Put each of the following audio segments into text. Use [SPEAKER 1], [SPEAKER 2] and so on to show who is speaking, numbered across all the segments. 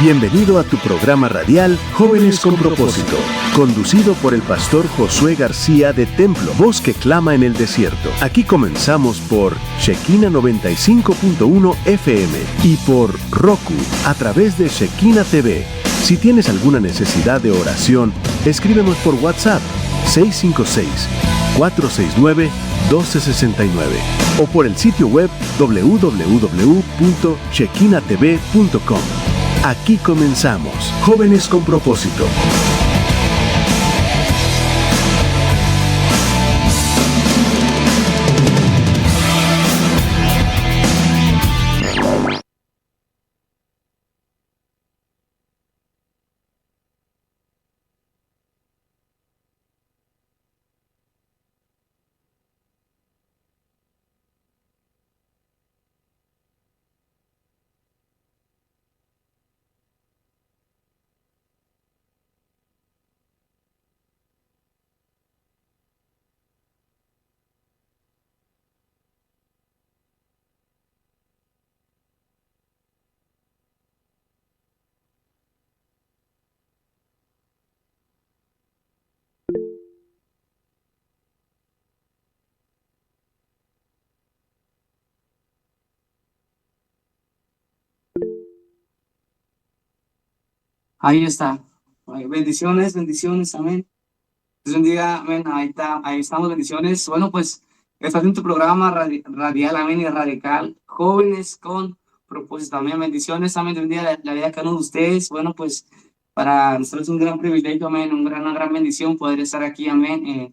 [SPEAKER 1] Bienvenido a tu programa radial Jóvenes con Propósito, conducido por el pastor Josué García de Templo, Voz que Clama en el Desierto. Aquí comenzamos por Shekinah 95.1 FM y por Roku a través de Shekinah TV. Si tienes alguna necesidad de oración, escríbenos por WhatsApp 656-469-1269 o por el sitio web www.shekinahtv.com. Aquí comenzamos, Jóvenes con Propósito.
[SPEAKER 2] Ahí está. Ay, bendiciones, bendiciones, amén. Dios bendiga, amén. Ahí está, ahí estamos, bendiciones. Bueno, pues estás en tu programa radial, amén, y radical. Jóvenes con propósito, amén. Bendiciones, amén. Dios bendiga la vida de cada uno de ustedes. Bueno, pues para nosotros es un gran privilegio, amén, una gran bendición poder estar aquí, amén,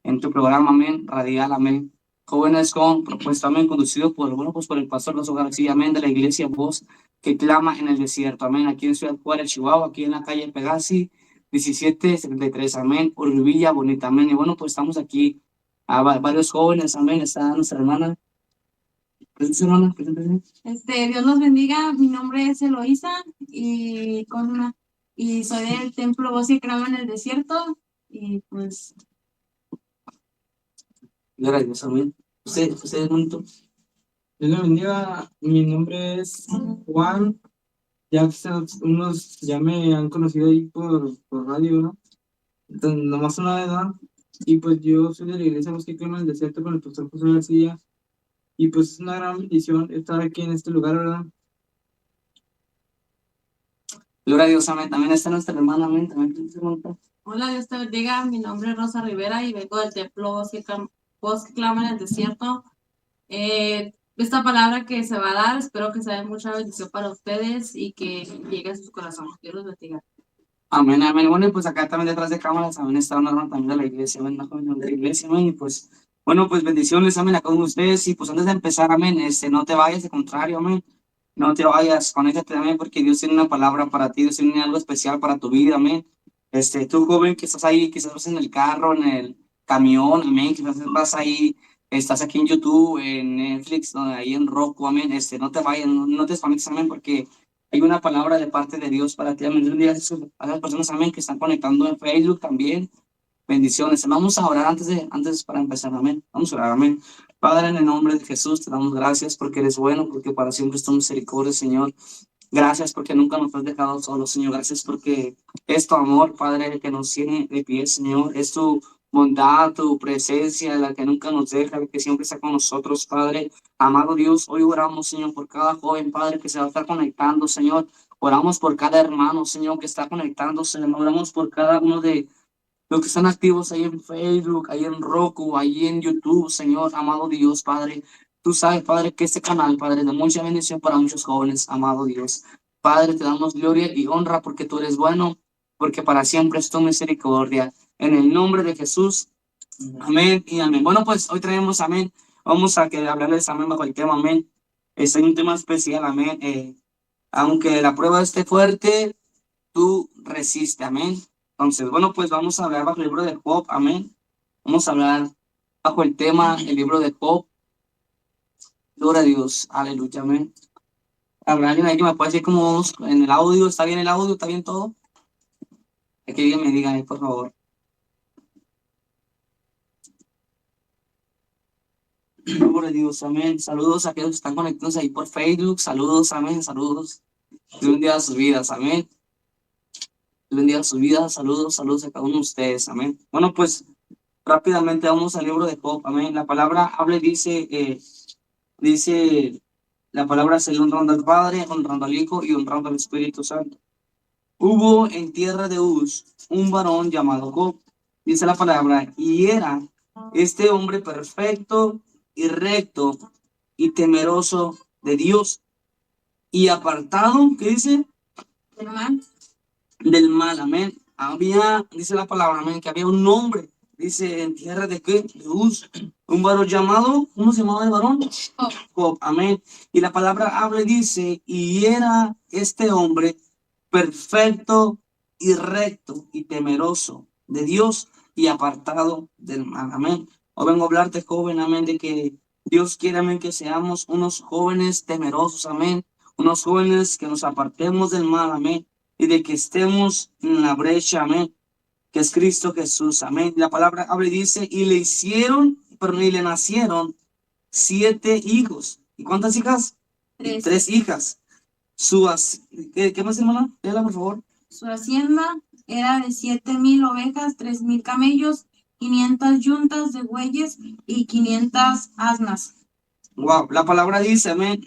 [SPEAKER 2] en tu programa, amén, radial, amén. Jóvenes con propósito, amén, conducido por, bueno, pues por el pastor José García, amén, de la iglesia Voz que Clama en el Desierto, amén, aquí en Ciudad Juárez, Chihuahua, aquí en la calle Pegasi, 1773, amén, Urbilla, Bonita, amén. Y bueno, pues estamos aquí a varios jóvenes, amén, está nuestra hermana. Preséntese, hermana, preséntese.
[SPEAKER 3] Dios los bendiga, mi nombre es Eloísa y soy del Templo Voz y Clama en el Desierto y pues...
[SPEAKER 2] Gloria a Dios, amén. Usted, hermanito.
[SPEAKER 4] Dios le bendiga, mi nombre es Juan, ya unos ya me han conocido ahí por radio, ¿no? Entonces, nomás una edad, y pues yo soy de la iglesia Voz que Clama en el Desierto con el pastor José García, y pues es una gran bendición estar aquí en este lugar, ¿verdad?
[SPEAKER 2] Gloria a Dios, amén. También está nuestra hermana, amén. También preséntese, hermanito.
[SPEAKER 3] Hola, Dios te bendiga, mi nombre es Rosa Rivera y vengo del Templo Voz que Clama en el Desierto. Esta palabra que se va a dar, espero que sea de mucha bendición para ustedes y que llegue a su corazón. Dios los bendiga.
[SPEAKER 2] Amén, amén. Bueno, y pues acá también detrás de cámaras también está una hermana también de la iglesia, amén, una joven de la iglesia, amén. Y pues, bueno, pues bendiciones, amén, a cada uno de ustedes. Y pues antes de empezar, amén, no te vayas, de contrario, amén. No te vayas, conéctate, amén, porque Dios tiene una palabra para ti, Dios tiene algo especial para tu vida, amén. Tú joven que estás ahí, quizás vas en el carro, en el camión, amén, quizás vas ahí, estás aquí en YouTube, en Netflix, ahí en Roku, amén. No te vayas, no te desconectes, amén, porque hay una palabra de parte de Dios para ti, amén. Dios bendiga a las personas, amén, que están conectando en Facebook también. Bendiciones. Vamos a orar antes para empezar, amén. Vamos a orar, amén. Padre, en el nombre de Jesús, te damos gracias porque eres bueno, porque para siempre es tu misericordia, Señor. Gracias porque nunca nos has dejado solos, Señor. Gracias porque es tu amor, Padre, que nos tiene de pie, Señor. Es tu bondad, tu presencia, la que nunca nos deja, la que siempre está con nosotros, Padre. Amado Dios, hoy oramos, Señor, por cada joven, Padre, que se va a estar conectando, Señor. Oramos por cada hermano, Señor, que está conectándose. Oramos por cada uno de los que están activos ahí en Facebook, ahí en Roku, ahí en YouTube, Señor, amado Dios, Padre. Tú sabes, Padre, que este canal, Padre, de mucha bendición para muchos jóvenes, amado Dios. Padre, te damos gloria y honra porque tú eres bueno, porque para siempre es tu misericordia. En el nombre de Jesús, amén y amén. Bueno, pues hoy traemos, amén. Vamos a hablarles, amén, bajo el tema, amén. Hay un tema especial, amén. Aunque la prueba esté fuerte, tú resiste, amén. Entonces, bueno, pues vamos a hablar bajo el libro de Job, amén. Vamos a hablar bajo el tema, el libro de Job. Gloria a Dios, aleluya, amén. ¿Habrá alguien ahí que me puede decir cómo vamos en el audio? ¿Está bien el audio? ¿Está bien todo? Que alguien me diga ahí, por favor. Gloria a Dios, amén. Saludos a aquellos que están conectados ahí por Facebook. Saludos, amén, saludos. Dios bendiga sus vidas, amén. Dios bendiga sus vidas, saludos a cada uno de ustedes, amén. Bueno, pues rápidamente vamos al libro de Job, amén. La palabra habla y dice, la palabra es el honrando al Padre, honrando al Hijo y honrando al Espíritu Santo. Hubo en tierra de Uz un varón llamado Job, dice la palabra, y era este hombre perfecto y recto y temeroso de Dios y apartado, ¿qué dice?
[SPEAKER 3] Del mal.
[SPEAKER 2] Del mal, amén. Había, dice la palabra, amén, que había un hombre, dice, en tierra de qué? De Uz, un varón llamado, ¿cómo se llamaba el varón?
[SPEAKER 3] Job.
[SPEAKER 2] Job, amén. Y la palabra habla y dice, y era este hombre perfecto y recto y temeroso de Dios y apartado del mal, amén. Hoy vengo a hablarte, joven, amén, de que Dios quiere, amén, que seamos unos jóvenes temerosos, amén, unos jóvenes que nos apartemos del mal, amén, y de que estemos en la brecha, amén, que es Cristo Jesús, amén. La palabra habla y dice, y le hicieron, pero y le nacieron 7 hijos. ¿Y cuántas hijas?
[SPEAKER 3] 3.
[SPEAKER 2] 3 hijas. ¿Qué más, hermana? Léela, por favor.
[SPEAKER 3] Su hacienda era de 7,000 ovejas, 3,000 camellos, 500 yuntas de bueyes y 500 asnas.
[SPEAKER 2] Wow, la palabra dice, amén.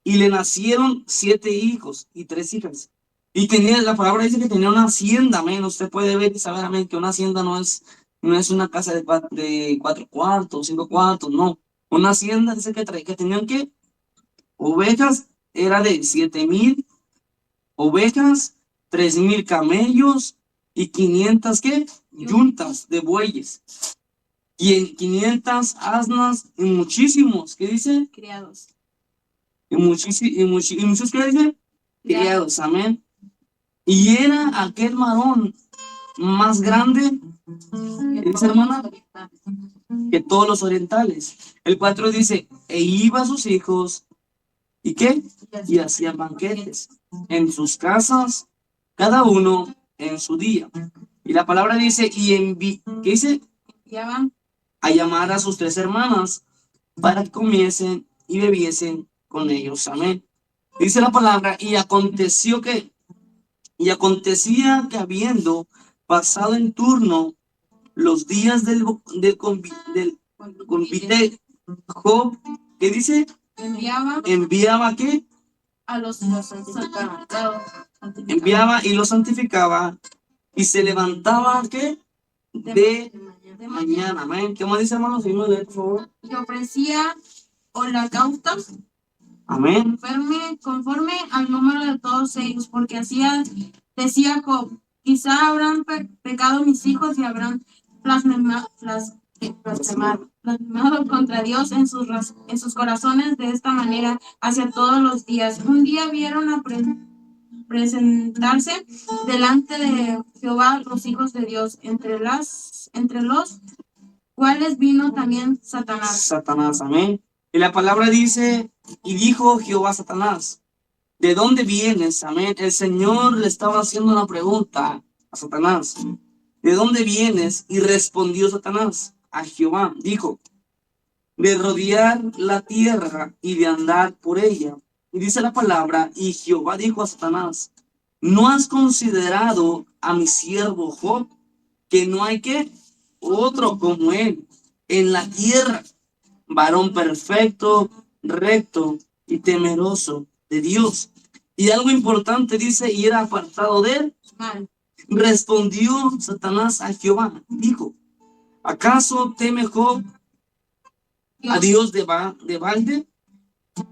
[SPEAKER 2] Y le nacieron 7 hijos y 3 hijas. Y la palabra dice que tenía una hacienda, amén. Usted puede ver y saber, amén, que una hacienda no es una casa de 4 cuartos, 5 cuartos, no. Una hacienda dice que tenían que ovejas, era de 7,000 ovejas, 3,000 camellos y 500, ¿qué? Yuntas de bueyes. Y en 500 asnas y muchísimos, ¿qué dice?
[SPEAKER 3] Criados.
[SPEAKER 2] Y muchos, ¿qué dice? Criados, amén. Y era aquel varón más grande, dice, hermana, que todos los orientales. El 4 dice, e iba a sus hijos, ¿y qué? Y hacían banquetes en sus casas, cada uno en su día. Y la palabra dice, ¿qué dice?
[SPEAKER 3] Enviaban
[SPEAKER 2] A llamar a sus 3 hermanas para que comiesen y bebiesen con ellos. Amén. Dice la palabra, y aconteció que, y acontecía que habiendo pasado en turno los días del convite, Job, ¿qué dice? Enviaba ¿qué?
[SPEAKER 3] a los santificados.
[SPEAKER 2] Enviaba y los santificaba y se levantaba ¿qué? De mañana, amén. ¿Qué más dice, hermanos? Seguimos leyendo, por favor.
[SPEAKER 3] Y ofrecía holocaustos,
[SPEAKER 2] amén,
[SPEAKER 3] conforme al número de todos ellos, porque decía Job, quizá habrán pecado mis hijos y habrán blasfemado contra Dios en sus corazones de esta manera hacia todos los días. Un día vieron a presentarse delante de Jehová los hijos de Dios, entre los cuales vino también Satanás.
[SPEAKER 2] Satanás, amén. Y la palabra dice, y dijo Jehová a Satanás, ¿de dónde vienes? Amén. El Señor le estaba haciendo una pregunta a Satanás. ¿De dónde vienes? Y respondió Satanás a Jehová, dijo, de rodear la tierra y de andar por ella. Y dice la palabra, y Jehová dijo a Satanás, ¿no has considerado a mi siervo Job, que no hay que otro como él en la tierra, varón perfecto, recto y temeroso de Dios? Y algo importante dice, y era apartado de él. Respondió Satanás a Jehová, dijo, ¿acaso teme Job a Dios de balde?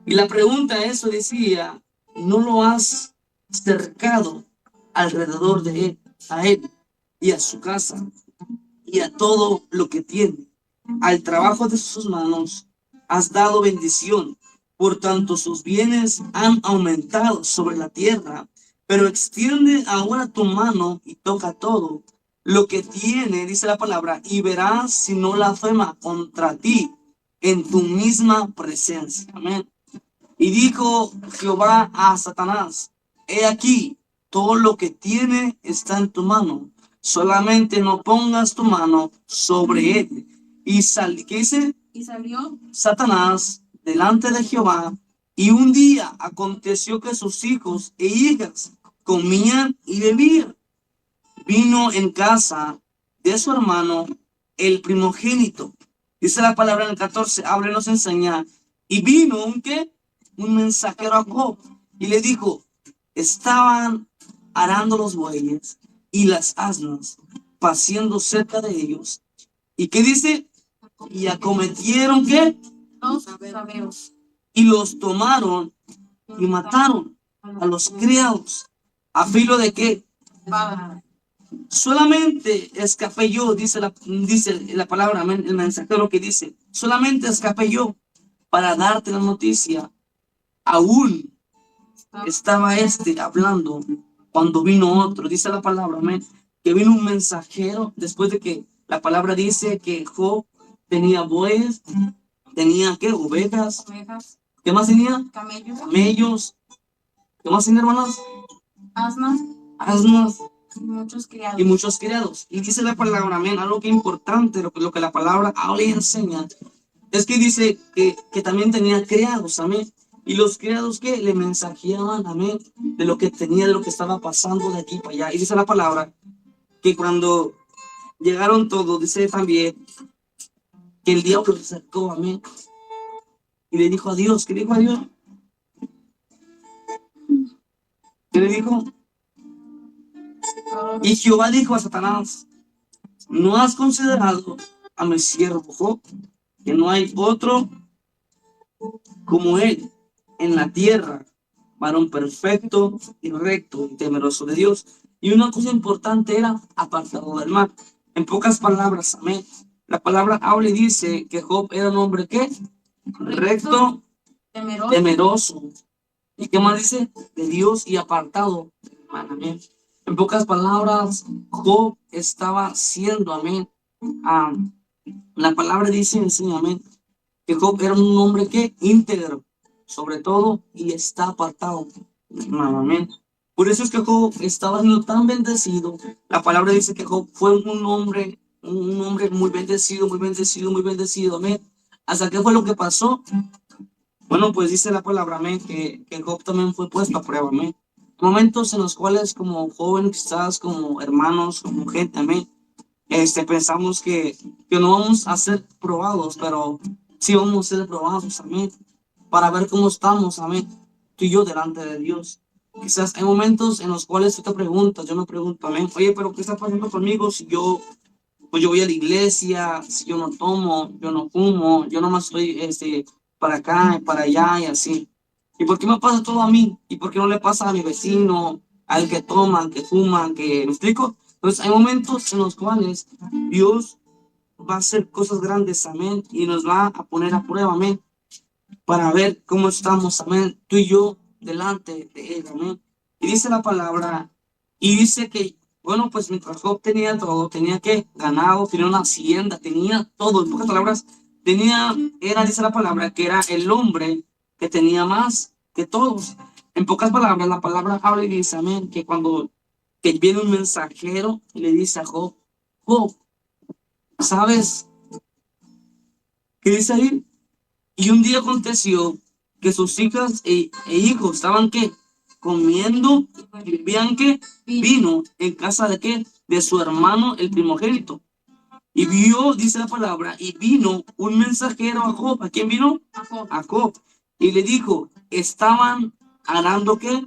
[SPEAKER 2] Y la pregunta eso decía, ¿no lo has cercado alrededor de él, a él y a su casa y a todo lo que tiene? Al trabajo de sus manos has dado bendición, por tanto sus bienes han aumentado sobre la tierra. Pero extiende ahora tu mano y toca todo lo que tiene, dice la palabra, y verás si no blasfema contra ti en tu misma presencia. Amén. Y dijo Jehová a Satanás, he aquí, todo lo que tiene está en tu mano, solamente no pongas tu mano sobre él. ¿Qué dice?
[SPEAKER 3] Y salió
[SPEAKER 2] Satanás delante de Jehová Y un día aconteció que sus hijos e hijas comían y bebían. Vino en casa de su hermano el primogénito. Dice la palabra en el 14, habla y nos enseña. Y vino un ¿qué? Un mensajero a Job y le dijo, estaban arando los bueyes y las asnas, paciendo cerca de ellos. ¿Y qué dice? Y acometieron ¿qué?
[SPEAKER 3] Los sabeos.
[SPEAKER 2] Y los tomaron y mataron a los criados. ¿A filo de qué?
[SPEAKER 3] Espada.
[SPEAKER 2] Solamente escapé yo, dice la palabra, amén, el mensajero que dice, solamente escapé yo para darte la noticia. Aún estaba hablando cuando vino otro, dice la palabra, amén, que vino un mensajero después de que la palabra dice que Job tenía bueyes, tenía ¿qué? Ovejas,
[SPEAKER 3] Ovejas,
[SPEAKER 2] ¿qué más tenía?
[SPEAKER 3] camellos,
[SPEAKER 2] Camellos, ¿qué más tenía, hermanas?
[SPEAKER 3] asnas
[SPEAKER 2] Asnas
[SPEAKER 3] y muchos criados.
[SPEAKER 2] y muchos criados. Y dice la palabra, amén, algo que importante, lo que la palabra habla y enseña, es que dice que también tenía criados, amén. Y los criados que le mensajeaban, amén, de lo que tenía, de lo que estaba pasando de aquí para allá. Y dice la palabra que cuando llegaron todos, dice también que el diablo se acercó, amén, y le dijo a Dios, ¿qué dijo a Dios? ¿Qué le dijo? Y Jehová dijo a Satanás, ¿no has considerado a mi siervo Job, que no hay otro como él en la tierra, varón perfecto y recto y temeroso de Dios? Y una cosa importante era apartado del mal. En pocas palabras, amén, la palabra habla y dice que Job era un hombre ¿qué? Recto,
[SPEAKER 3] Temeroso.
[SPEAKER 2] temeroso. ¿Y qué más dice? De Dios y apartado del mal, amén. En pocas palabras, Job estaba siendo, amén. La palabra dice, enseña, amén, que Job era un hombre que íntegro, sobre todo, y está apartado del mal, amén. Por eso es que Job estaba siendo tan bendecido. La palabra dice que Job fue un hombre muy bendecido, muy bendecido, muy bendecido, amén. ¿Hasta qué fue lo que pasó? Bueno, pues dice la palabra, amén, que Job también fue puesto a prueba, amén. Momentos en los cuales como jóvenes, quizás como hermanos, como gente, amén, pensamos que no vamos a ser probados, pero sí vamos a ser probados, amén, para ver cómo estamos, amén, tú y yo delante de Dios. Quizás hay momentos en los cuales tú te preguntas, yo me pregunto, amén, oye, pero ¿qué está pasando conmigo si yo, pues yo voy a la iglesia, si yo no tomo, yo no fumo, yo nomás estoy para acá y para allá y así? ¿Y por qué me pasa todo a mí? ¿Y por qué no le pasa a mi vecino, al que toma, al que fuma, al que... ¿Me explico? Entonces hay momentos en los cuales Dios va a hacer cosas grandes, amén, y nos va a poner a prueba, amén, para ver cómo estamos, amén, tú y yo delante de Él, amén. Y dice la palabra, y dice que, bueno, pues mientras Job tenía todo, tenía que ganado, tenía una hacienda, tenía todo, en pocas palabras, dice la palabra, que era el hombre que tenía más que todos. En pocas palabras, la palabra habla y dice, amén, que viene un mensajero y le dice a Job, Job, ¿sabes qué dice ahí? Y un día aconteció que sus hijas e hijos estaban ¿qué? Comiendo y bebían ¿qué? Vino en casa de ¿qué? De su hermano el primogénito. Y vio, dice la palabra, y vino un mensajero a Job. ¿A quién vino?
[SPEAKER 3] A Job.
[SPEAKER 2] A Job. Y le dijo, estaban arando ¿qué?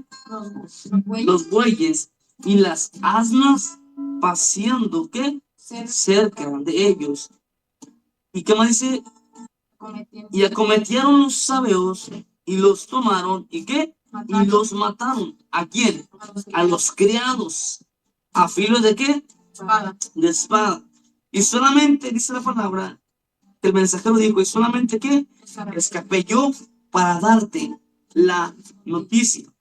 [SPEAKER 2] Los bueyes y las asnas paseando ¿qué? Cerca de ellos. ¿Y qué más dice? Y acometieron los sabeos y los tomaron. ¿Y qué? Y los mataron. ¿A quién? A los criados. ¿A filo de qué?
[SPEAKER 3] Espada.
[SPEAKER 2] De espada. Y solamente, dice la palabra, que el mensajero dijo, y solamente ¿qué? Escapé yo para darte la noticia.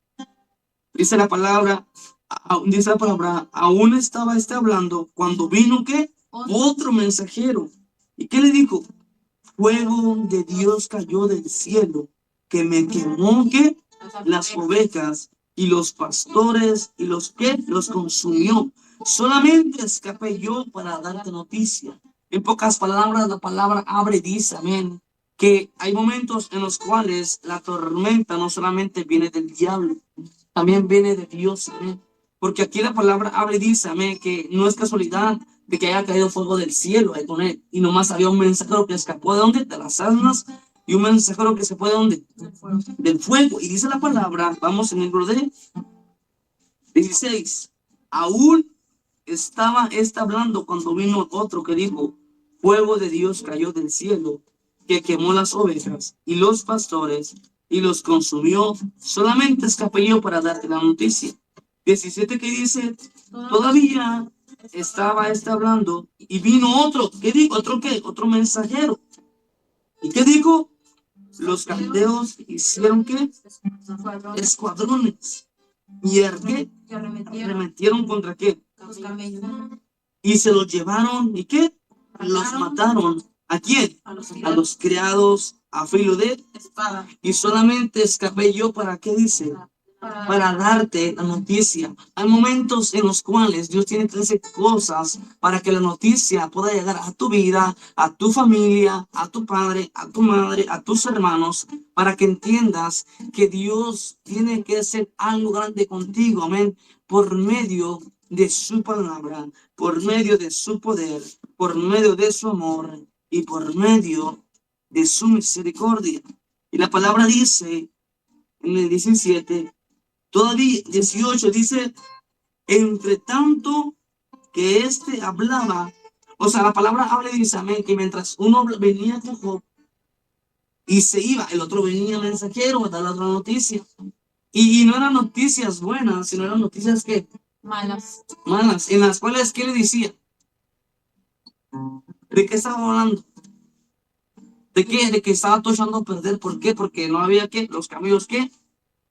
[SPEAKER 2] Dice la palabra, aún estaba hablando cuando vino ¿qué? Otro mensajero. ¿Y qué le dijo? Fuego de Dios cayó del cielo, que me quemó ¿qué? Las ovejas y los pastores y los que los consumió. Solamente escapé yo para darte noticia. En pocas palabras, la palabra abre y dice, amén, que hay momentos en los cuales la tormenta no solamente viene del diablo, también viene de Dios, amén. Porque aquí la palabra habla y dice, amén, que no es casualidad de que haya caído fuego del cielo ahí con él, y nomás había un mensajero que escapó de donde, de las almas, y un mensajero que se fue de donde, del fuego. Y dice la palabra, vamos en el libro de 16, aún estaba hablando cuando vino otro que dijo, fuego de Dios cayó del cielo, que quemó las ovejas y los pastores y los consumió. Solamente escapé yo para darte la noticia. 17 que dice, todavía estaba hablando y vino otro. ¿Qué dijo? ¿Otro qué? Otro mensajero. ¿Y qué dijo? Los caldeos hicieron ¿qué? Escuadrones. ¿Y qué? Arremetieron contra qué?
[SPEAKER 3] Los camellos.
[SPEAKER 2] Y se los llevaron. ¿Y qué? Los mataron. ¿A quién? A los criados a filo de
[SPEAKER 3] espada.
[SPEAKER 2] Y solamente escapé yo para qué dice, para darte la noticia. Hay momentos en los cuales Dios tiene que hacer cosas para que la noticia pueda llegar a tu vida, a tu familia, a tu padre, a tu madre, a tus hermanos, para que entiendas que Dios tiene que hacer algo grande contigo, amén, por medio de su palabra, por medio de su poder, por medio de su amor y por medio de su misericordia. Y la palabra dice en el 17, todavía 18 dice, entre tanto que hablaba, o sea, la palabra habla y dice, amén, que mientras uno venía con Job y se iba, el otro venía mensajero a dar la otra noticia. Y no eran noticias buenas, sino eran noticias que
[SPEAKER 3] Malas.
[SPEAKER 2] malas, en las cuales, ¿qué le decía? ¿De qué estaba hablando? ¿De qué? De que estaba todo echando a perder. ¿Por qué? Porque no había que, los camellos que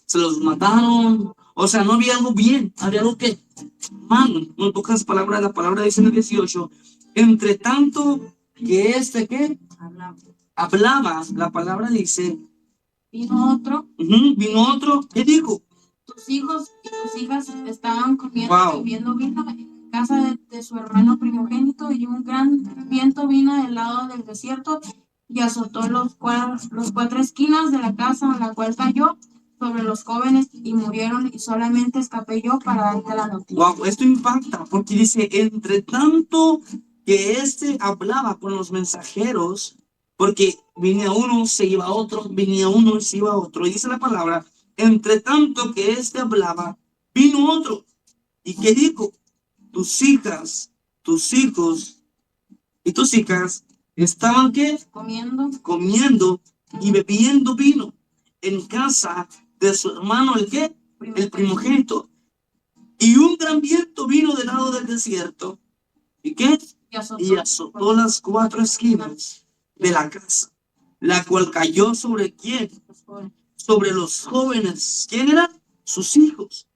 [SPEAKER 2] se los mataron. O sea, no había algo bien, había algo que malo. En pocas palabras, la palabra dice en el 18, entre tanto que ¿qué? Hablaba, la palabra dice,
[SPEAKER 3] Vino otro.
[SPEAKER 2] Vino otro, ¿qué dijo?
[SPEAKER 3] Tus hijos y tus hijas estaban comiendo
[SPEAKER 2] Wow.
[SPEAKER 3] y bebiendo vino en casa de su hermano primogénito, y un gran viento vino del lado del desierto y azotó los cuatro esquinas de la casa, en la cual cayó sobre los jóvenes y murieron, y solamente escapé yo para darte la noticia.
[SPEAKER 2] Wow, esto impacta porque dice, entre tanto que hablaba con los mensajeros, porque venía uno, se iba otro, venía uno y se iba otro. Y dice la palabra, entre tanto que hablaba, vino otro. ¿Y qué dijo? Tus hijas, tus hijos y tus hijas estaban ¿qué? Comiendo y bebiendo vino en casa de su hermano, ¿el qué? El primogénito. Y un gran viento vino del lado del desierto. ¿Y qué? Y azotó las cuatro esquinas de la casa, la cual cayó sobre ¿quién? Sobre los jóvenes. ¿Quién eran? Sus hijos.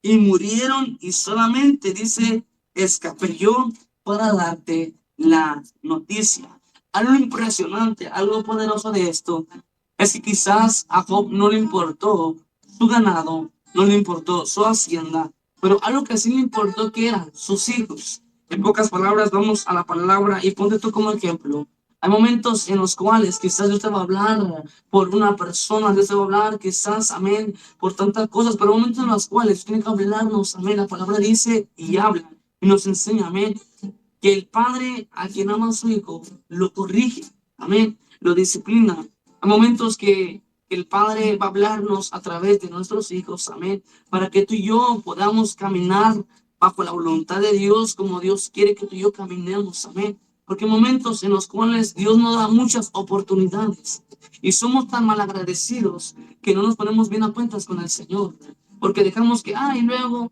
[SPEAKER 2] Y murieron, y solamente dice, escapé yo para darte la noticia. Algo impresionante, algo poderoso de esto es que quizás a Job no le importó su ganado, no le importó su hacienda, pero algo que sí le importó que eran sus hijos. En pocas palabras, vamos a la palabra y ponte tú como ejemplo. Hay momentos en los cuales quizás Dios te va a hablar por una persona, Dios te va a hablar quizás, amén, por tantas cosas, pero hay momentos en los cuales tiene que hablarnos, amén. La palabra dice y habla y nos enseña, amén, que el padre a quien ama a su hijo lo corrige, amén, lo disciplina. Hay momentos que el Padre va a hablarnos a través de nuestros hijos, amén, para que tú y yo podamos caminar bajo la voluntad de Dios como Dios quiere que tú y yo caminemos, amén. Porque hay momentos en los cuales Dios nos da muchas oportunidades y somos tan malagradecidos que no nos ponemos bien a cuentas con el Señor. Porque dejamos que, y luego,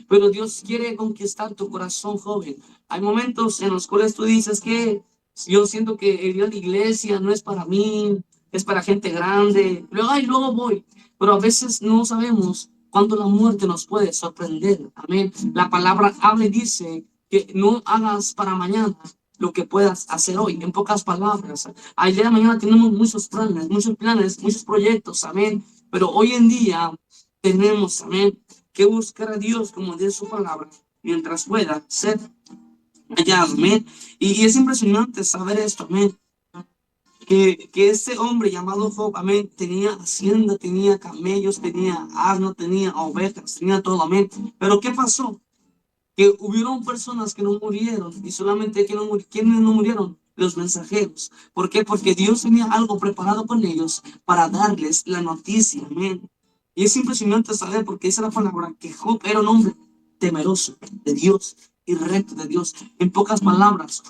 [SPEAKER 2] pero Dios quiere conquistar tu corazón, joven. Hay momentos en los cuales tú dices que yo siento que el ir a la iglesia no es para mí, es para gente grande. Luego voy. Pero a veces no sabemos cuándo la muerte nos puede sorprender. Amén. La palabra habla y dice que no hagas para mañana lo que puedas hacer hoy. En pocas palabras, ayer mañana tenemos muchos planes, muchos proyectos. Amén. Pero hoy en día tenemos, amén, que buscar a Dios como dice su palabra mientras pueda ser allá, amén. Y es impresionante saber esto, amén. que ese hombre llamado Job, amén, tenía hacienda, tenía camellos, tenía asno, tenía ovejas, tenía todo, amén. Pero ¿qué pasó? Que hubieron personas que no murieron, y solamente que no ¿quiénes no murieron? Los mensajeros. ¿Por qué? Porque Dios tenía algo preparado con ellos para darles la noticia, amén. Y es impresionante saber, porque dice la palabra que Job era un hombre temeroso de Dios y recto de Dios. En pocas palabras,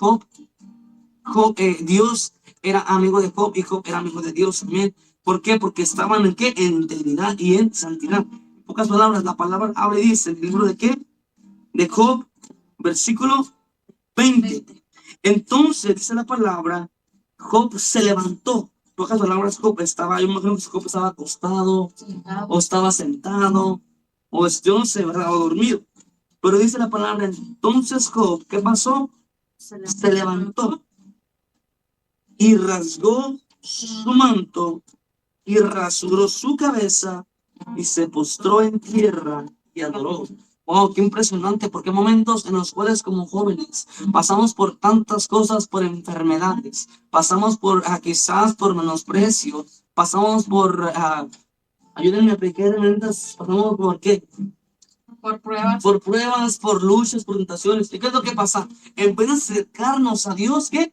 [SPEAKER 2] Dios era amigo de Job y Job era amigo de Dios, amén. ¿Por qué? Porque estaban en qué? En integridad y en santidad. En pocas palabras, la palabra habla y dice en el libro de qué? De Job, versículo 20. Entonces dice la palabra, Job se levantó. En pocas palabras, Job estaba, yo me imagino que Job estaba acostado, o estaba sentado, o yo no sé, ¿verdad? O dormido. Pero dice la palabra, entonces Job, ¿qué pasó? Se levantó y rasgó su manto y rasuró su cabeza y se postró en tierra y adoró. Wow, qué impresionante, porque hay momentos en los cuales como jóvenes pasamos por tantas cosas, por enfermedades, pasamos por quizás por menosprecio, pasamos por, ayúdenme a explicar, hermanitas, pasamos por qué, por pruebas, por luchas, por tentaciones. ¿Y qué es lo que pasa? En vez de acercarnos a Dios, ¿qué?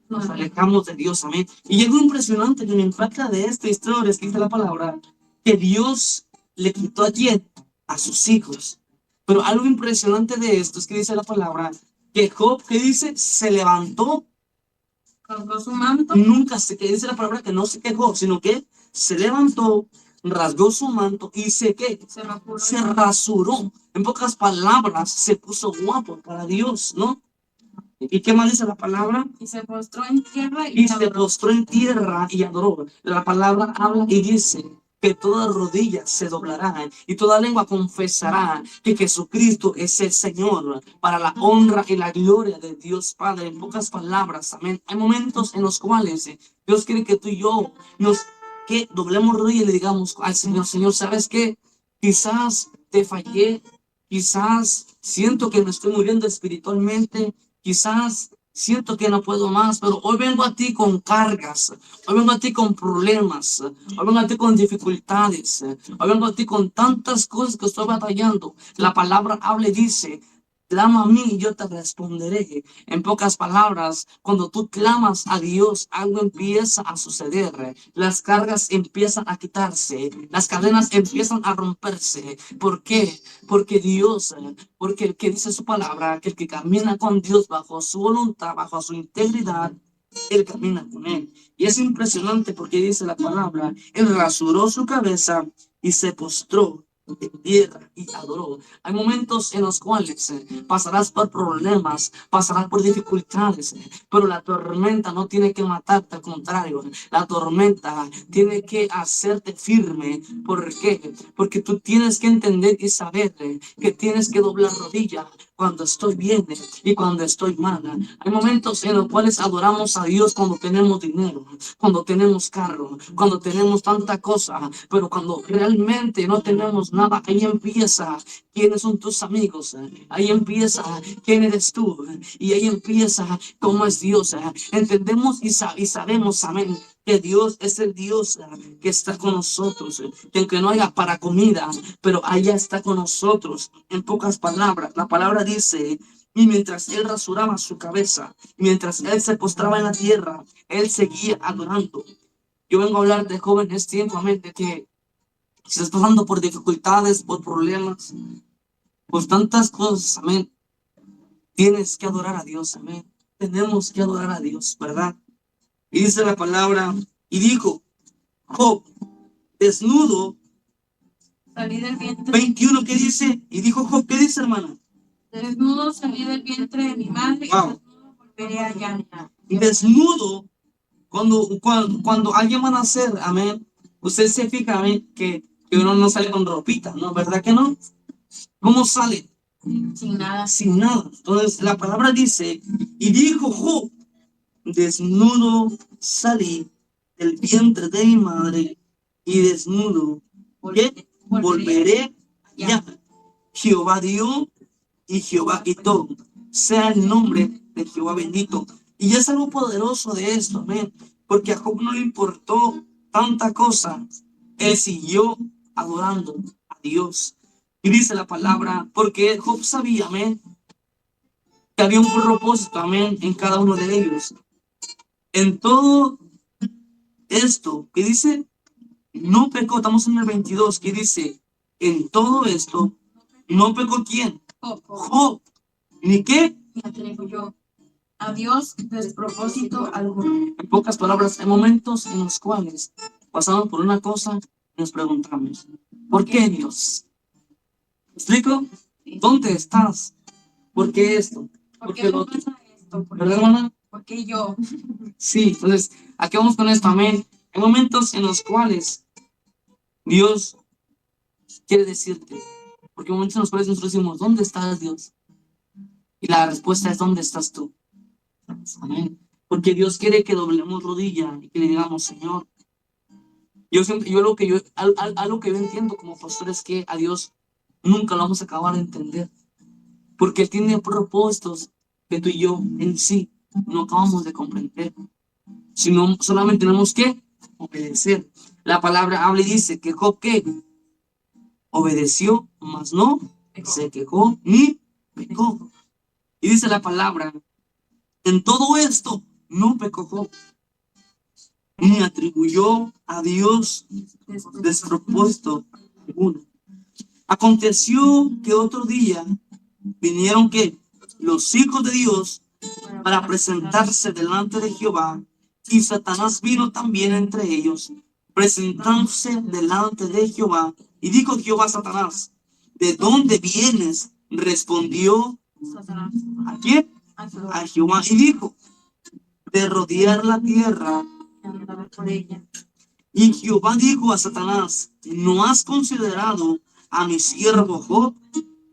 [SPEAKER 2] Nos alejamos de Dios, amén. Y algo impresionante que me impacta de esta historia es que dice la palabra que Dios le quitó a quién, a sus hijos. Pero algo impresionante de esto es que dice la palabra que Job, ¿qué dice? Se levantó,
[SPEAKER 3] Rasgó su manto.
[SPEAKER 2] nunca se, que dice la palabra que no se quejó, sino que se levantó, rasgó su manto y se rasuró. En pocas palabras, se puso guapo para Dios, ¿no? ¿Y qué más dice la palabra?
[SPEAKER 3] Y se postró en tierra
[SPEAKER 2] Y se postró en tierra y adoró. La palabra habla y dice que toda rodilla se doblará y toda lengua confesará que Jesucristo es el Señor, para la honra y la gloria de Dios Padre. En pocas palabras, amén. Hay momentos en los cuales Dios quiere que tú y yo que doblemos rodilla y le digamos al Señor, Señor, ¿sabes qué? Quizás te fallé, quizás siento que me estoy muriendo espiritualmente, quizás siento que no puedo más, pero hoy vengo a ti con cargas, hoy vengo a ti con problemas, hoy vengo a ti con dificultades, hoy vengo a ti con tantas cosas que estoy batallando. La palabra habla y dice, clama a mí y yo te responderé. En pocas palabras, cuando tú clamas a Dios, algo empieza a suceder. Las cargas empiezan a quitarse, las cadenas empiezan a romperse. ¿Por qué? Porque porque el que dice su palabra, que el que camina con Dios bajo su voluntad, bajo su integridad, él camina con él. Y es impresionante porque dice la palabra, él rasuró su cabeza y se postró en tierra y adoró. Hay momentos en los cuales pasarás por problemas, pasarás por dificultades, pero la tormenta no tiene que matarte, al contrario, la tormenta tiene que hacerte firme. ¿Por qué? Porque tú tienes que entender y saber que tienes que doblar rodilla cuando estoy bien y cuando estoy mal. Hay momentos en los cuales adoramos a Dios cuando tenemos dinero, cuando tenemos carro, cuando tenemos tanta cosa, pero cuando realmente no tenemos nada, ahí empieza quiénes son tus amigos, ahí empieza quién eres tú, y ahí empieza cómo es Dios. Entendemos y sabemos, amén, que Dios es el Dios que está con nosotros, que aunque no haya para comida, pero allá está con nosotros. En pocas palabras, la palabra dice, y mientras él rasuraba su cabeza, mientras él se postraba en la tierra, él seguía adorando. Yo vengo a hablar de jóvenes tiempo, amén, de que si estás pasando por dificultades, por problemas, por tantas cosas, amén, tienes que adorar a Dios, amén. Tenemos que adorar a Dios, ¿verdad? Y dice la palabra, y dijo, Job, desnudo,
[SPEAKER 3] salí del vientre.
[SPEAKER 2] 21, ¿qué dice? Y dijo Job, ¿qué dice, hermana?
[SPEAKER 3] Desnudo salí del vientre de mi madre,
[SPEAKER 2] Wow.
[SPEAKER 3] y desnudo volveré allá.
[SPEAKER 2] Desnudo, cuando alguien va a nacer, amén, usted se fija, amén, que uno no sale con ropita, ¿no? ¿Verdad que no? ¿Cómo sale?
[SPEAKER 3] Sin nada.
[SPEAKER 2] Sin nada. Entonces la palabra dice, y dijo Job, desnudo salí del vientre de mi madre, y desnudo, ¿qué? Volveré ya. Jehová dio y Jehová quitó. Sea el nombre de Jehová bendito. Y es algo poderoso de esto, amén. porque a Job no le importó tanta cosa. Él siguió adorando a Dios. Y dice la palabra, porque Job sabía, amén, que había un propósito, amén, en cada uno de ellos. En todo esto, que dice, no pecó, estamos en el 22, que dice, en todo esto, no pecó ¿quién? Job. ¿Ni qué?
[SPEAKER 3] Me atribuyó a Dios despropósito alguno.
[SPEAKER 2] En pocas palabras, hay momentos en los cuales pasamos por una cosa y nos preguntamos, ¿por qué Dios? ¿Me explico? ¿Dónde estás? ¿Por qué esto?
[SPEAKER 3] ¿Por
[SPEAKER 2] ¿Por
[SPEAKER 3] qué
[SPEAKER 2] qué
[SPEAKER 3] me
[SPEAKER 2] lo otro?
[SPEAKER 3] pasa esto? ¿Por
[SPEAKER 2] ¿Verdad,
[SPEAKER 3] qué?
[SPEAKER 2] hermana?
[SPEAKER 3] ¿Por qué yo?
[SPEAKER 2] Sí, entonces, aquí vamos con esto, amén. Hay momentos en los cuales Dios quiere decirte, porque hay momentos en los cuales nosotros decimos, ¿dónde estás, Dios? Y la respuesta es, ¿dónde estás tú? Amén. Porque Dios quiere que doblemos rodilla y que le digamos, Señor, algo que yo entiendo como pastor es que a Dios nunca lo vamos a acabar de entender, porque Él tiene propósitos que tú y yo en sí no acabamos de comprender, sino solamente tenemos que obedecer. La palabra habla y dice que Job que obedeció, mas no se quejó ni pecó. Y dice la palabra, en todo esto no pecó Job, ni atribuyó a Dios despropósito alguno. Aconteció que otro día vinieron que los hijos de Dios para presentarse delante de Jehová, y Satanás vino también entre ellos, presentándose delante de Jehová, y dijo Jehová a Satanás, ¿de dónde vienes? Respondió,
[SPEAKER 3] Satanás.
[SPEAKER 2] ¿a quién? A Jehová, y dijo, de rodear la tierra.
[SPEAKER 3] Andaba por ella.
[SPEAKER 2] Y Jehová dijo a Satanás, ¿no has considerado a mi siervo Job,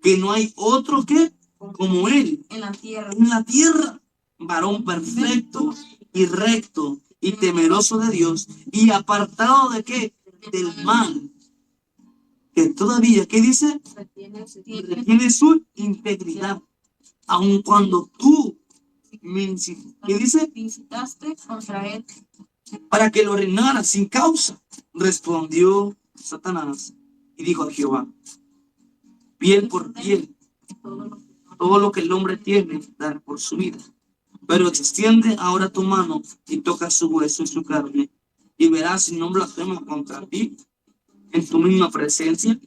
[SPEAKER 2] que no hay otro que como él
[SPEAKER 3] En la tierra.
[SPEAKER 2] en la tierra, varón perfecto y recto y temeroso de Dios y apartado de qué? Del mal, que todavía, ¿qué dice? Retiene su integridad, aun cuando tú ¿qué dice?
[SPEAKER 3] Visitaste contra él.
[SPEAKER 2] Para que lo reinara sin causa. Respondió Satanás y dijo a Jehová, piel por piel, todo lo que el hombre tiene, dar por su vida. Pero extiende ahora tu mano y toca su hueso y su carne, y verás si no blasfema contra ti en tu misma presencia.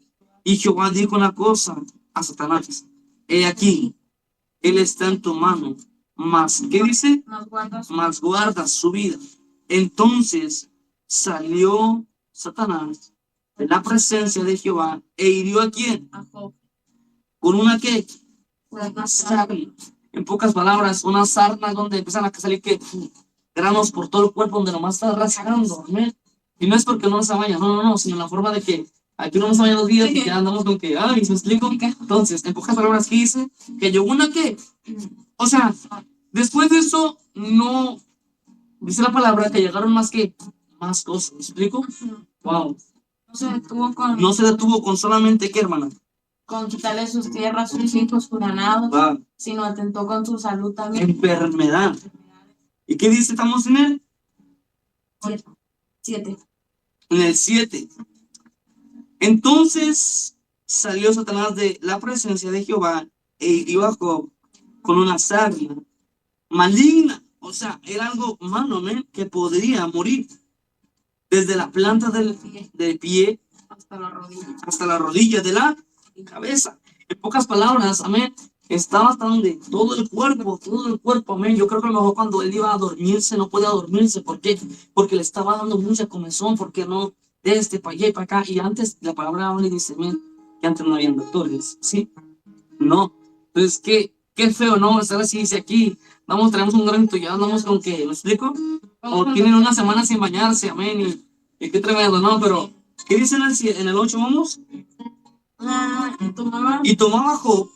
[SPEAKER 2] Y Jehová dijo una cosa a Satanás, he aquí, él está en tu mano, mas, ¿qué dice? Mas guarda su vida. Entonces salió Satanás de la presencia de Jehová e hirió a quién?
[SPEAKER 3] A Job.
[SPEAKER 2] Con una ¿qué?
[SPEAKER 3] Una
[SPEAKER 2] Sarna. En pocas palabras, una sarna donde empiezan a salir que granos por todo el cuerpo, donde nomás está rascando. ¿Amén? Y no es porque no se baña, no, sino la forma de que aquí no nos bañan los días y que andamos con que, ay, ¿me explico? Entonces, en pocas palabras, ¿qué dice? Que llegó una ¿qué? O sea, después de eso, no, dice la palabra que llegaron más que, más cosas, ¿me explico? Wow. No se detuvo con solamente, ¿qué, hermana?
[SPEAKER 3] Con quitarle sus tierras, sus hijos, sus ganados,
[SPEAKER 2] Wow.
[SPEAKER 3] sino atentó con su salud también.
[SPEAKER 2] Enfermedad. ¿Y qué dice? Estamos en el
[SPEAKER 3] 7.
[SPEAKER 2] En el 7. Entonces salió Satanás de la presencia de Jehová e hirió a Job con una sarna maligna. O sea, era algo malo, ¿no? Que podría morir desde la planta del pie
[SPEAKER 3] Hasta la rodilla.
[SPEAKER 2] hasta la rodilla de la cabeza. En pocas palabras, amén, estaba hasta donde todo el cuerpo, amén. Yo creo que a lo mejor cuando él iba a dormirse, no podía dormirse. ¿Por qué? Porque le estaba dando mucha comezón, porque no, de este para allá y para acá. Y antes, la palabra habla y dice, amén, que antes no habían doctores, ¿sí? No. Entonces, qué feo, ¿no? Estar así, dice aquí, traemos un granito, ya andamos con que, ¿me explico? O tienen una semana sin bañarse, amén, y qué tremendo, ¿no? Pero, ¿qué dice en el 8, vamos? Y tomaba Job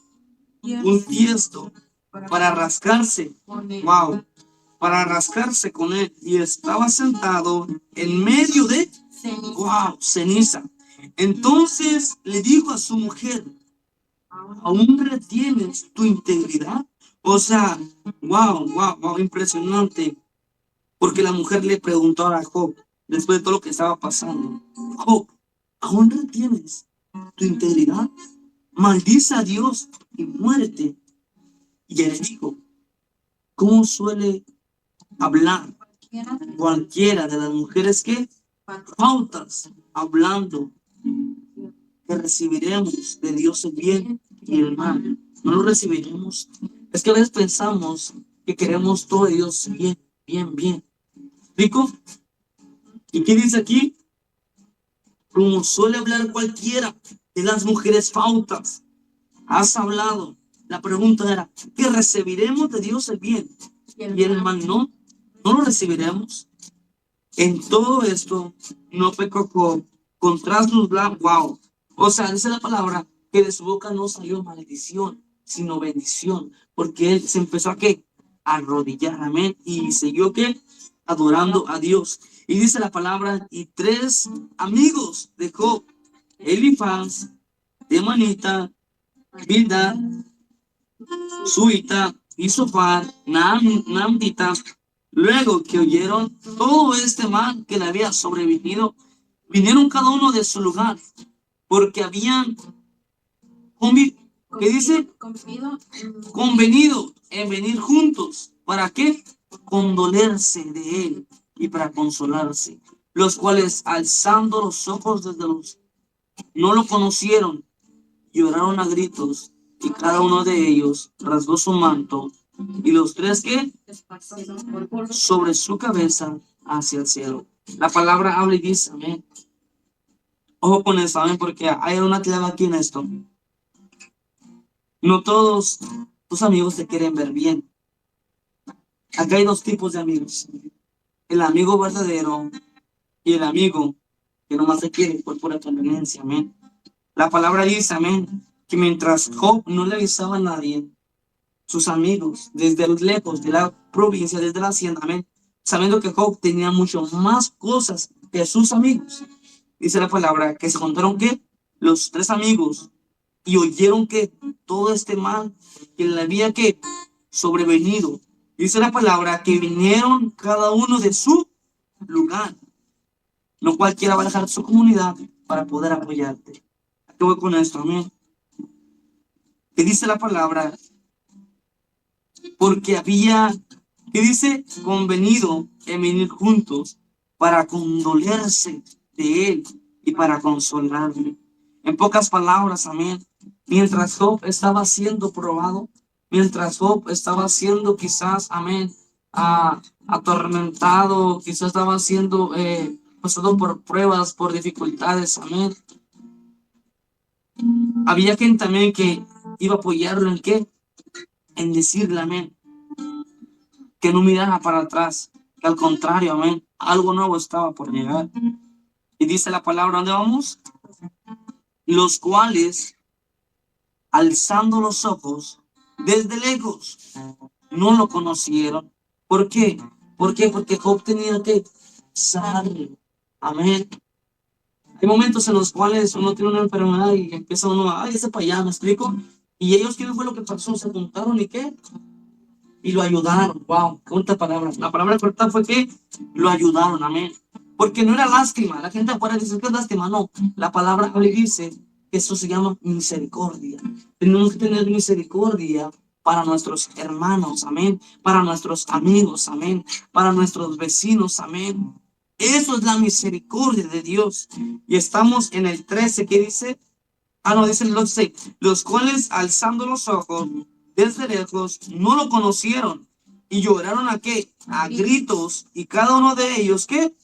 [SPEAKER 2] un tiesto para rascarse, wow, para rascarse con él, y estaba sentado en medio de, wow, ceniza. Entonces le dijo a su mujer, ¿aún retienes tu integridad? O sea, wow, impresionante. Porque la mujer le preguntó a Job, después de todo lo que estaba pasando: Job, ¿aún retienes tu integridad? Maldice a Dios y muérete. Y él dijo: ¿cómo suele hablar cualquiera de las mujeres que pautas, hablando que recibiremos de Dios el bien y el mal? No lo recibiremos. Es que a veces pensamos que queremos todo de Dios bien, bien, bien. ¿Rico? ¿Y qué dice aquí? Como suele hablar cualquiera de las mujeres pautas. Has hablado. La pregunta era: ¿qué recibiremos de Dios el bien? Y el mal no. No lo recibiremos. En todo esto no pecó Job contra sus blancos. Wow. O sea, dice la palabra que de su boca no salió maldición, sino bendición. Porque él se empezó a ¿qué? A arrodillar, amén. Y siguió ¿qué? Adorando a Dios. Y dice la palabra: y 3 amigos de Job, Elifaz, Temanita, Bildad, Suita y Sofar, Naamita, luego que oyeron todo este mal que le había sobrevenido, vinieron cada uno de su lugar, porque habían ¿qué dice? Convenido en venir juntos. ¿Para qué? Condolerse de él y para consolarse. Los cuales, alzando los ojos desde los no lo conocieron, lloraron a gritos, y cada uno de ellos rasgó su manto, y los 3 ¿qué? Sobre su cabeza hacia el cielo. La palabra habla y dice, amén. Ojo con eso, amén, porque hay una clave aquí en esto. No todos tus amigos te quieren ver bien. Acá hay 2 tipos de amigos: el amigo verdadero y el amigo que nomás te quiere por pura conveniencia, amén. La palabra dice, amén, que mientras Job no le avisaba a nadie, sus amigos, desde lejos de la provincia, desde la hacienda, amén, sabiendo que Job tenía mucho más cosas que sus amigos, dice la palabra que se contaron que los 3 amigos y oyeron que todo este mal que le había que sobrevenido, dice la palabra que vinieron cada uno de su lugar. No cualquiera va a dejar su comunidad para poder apoyarte. ¿Qué voy con esto? Amén. Que dice la palabra, porque había, que dice, convenido en venir juntos para condolerse de él y para consolarle. En pocas palabras, amén, mientras Job estaba siendo probado, mientras Job estaba siendo quizás, amén, atormentado, quizás estaba siendo pasado por pruebas, por dificultades, amén, había gente también que iba a apoyarlo en qué, en decirle, amén, que no mirara para atrás, que al contrario, amén, algo nuevo estaba por llegar. Y dice la palabra, ¿dónde vamos? Los cuales, alzando los ojos desde lejos, no lo conocieron. ¿Por qué? ¿Por qué? Porque Job tenía que salir. Amén. Hay momentos en los cuales uno tiene una enfermedad y empieza uno, ay, ese para allá, ¿me explico? Y ellos, ¿qué fue lo que pasó? Se juntaron y ¿qué? Y lo ayudaron. Wow, qué bonita palabra. La palabra corta fue que lo ayudaron, amén. Porque no era lástima. La gente afuera dice que es lástima. No, la palabra le dice que eso se llama misericordia. Tenemos que tener misericordia para nuestros hermanos, amén. Para nuestros amigos, amén. Para nuestros vecinos, amén. Eso es la misericordia de Dios. Y estamos en el 13, ¿qué dice? No, dice el 12. Los cuales, alzando los ojos desde lejos, no lo conocieron y lloraron ¿a qué? A gritos, y cada uno de ellos, ¿qué?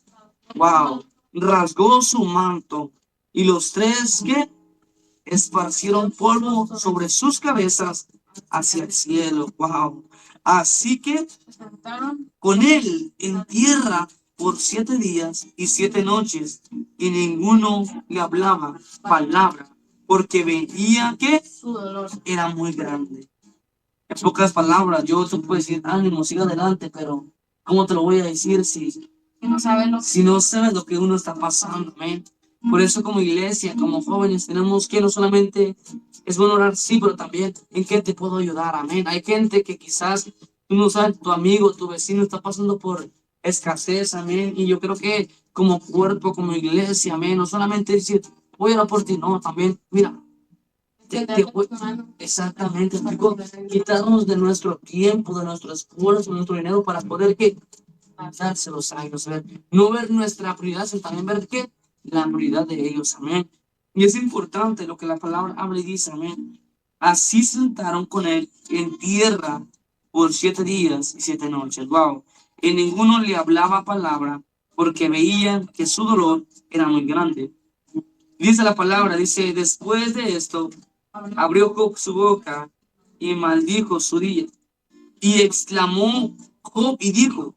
[SPEAKER 2] Wow, rasgó su manto, y los 3, ¿qué? Esparcieron polvo sobre sus cabezas hacia el cielo. Wow. Así que con él en tierra por 7 días y 7 noches, y ninguno le hablaba palabra, porque veía que su dolor era muy grande. En pocas palabras, yo te puedo decir, ánimo, siga adelante, pero ¿cómo te lo voy a decir si no sabes lo que uno está pasando? Amén. Por eso como iglesia, como jóvenes, tenemos que no solamente es bueno orar, sí, pero también en qué te puedo ayudar. Amén. Hay gente que quizás tú no sabes, tu amigo, tu vecino está pasando por escasez, amén. Y yo creo que como cuerpo, como iglesia, amén, no solamente decir, voy a orar por ti, no, también, mira, exactamente, amigo, quitarnos de nuestro tiempo, de nuestro esfuerzo, de nuestro dinero para poder que dárselos a ellos, ver, no ver nuestra prioridad, sino también ver que la prioridad de ellos, amén. Y es importante lo que la palabra habla y dice, amén. Así se sentaron con él en tierra por 7 días y 7 noches. Wow. Y ninguno le hablaba palabra porque veían que su dolor era muy grande. Dice la palabra, dice, después de esto, abrió Job su boca y maldijo su día. Y exclamó Job y dijo,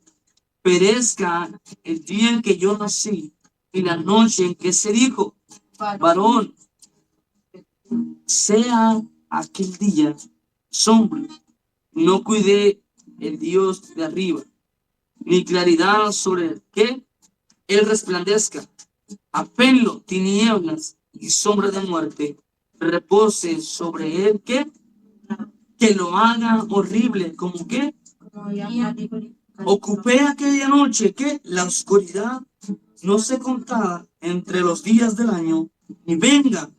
[SPEAKER 2] perezca el día en que yo nací y la noche en que se dijo, varón, sea aquel día sombra. No cuidé el Dios de arriba, ni claridad sobre el que él resplandezca. Apelo, tinieblas y sombra de muerte, repose sobre él que lo haga horrible, como que ocupé aquella noche que la oscuridad no se contaba entre los días del año, ni venga,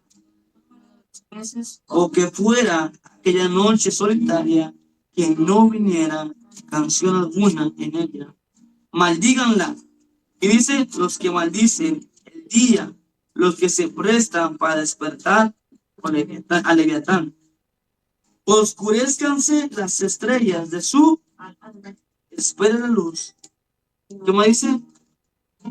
[SPEAKER 2] o que fuera aquella noche solitaria, que no viniera canción alguna en ella. Maldíganla. Y dice, los que maldicen el día, los que se prestan para despertar a Leviatán. Oscurezcanse las estrellas de su, espera la luz. ¿Qué me dice?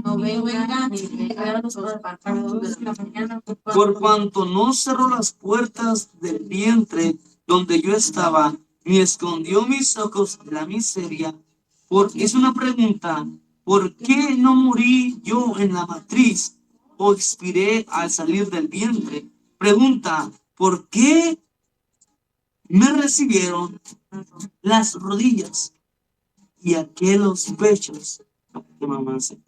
[SPEAKER 3] No venga ni vea los apartados de la mañana.
[SPEAKER 2] Por cuanto no cerró las puertas del vientre donde yo estaba, ni escondió mis ojos de la miseria. Es una pregunta, ¿por qué no morí yo en la matriz o expiré al salir del vientre? Pregunta, ¿por qué me recibieron las rodillas y aquellos pechos que mamasen?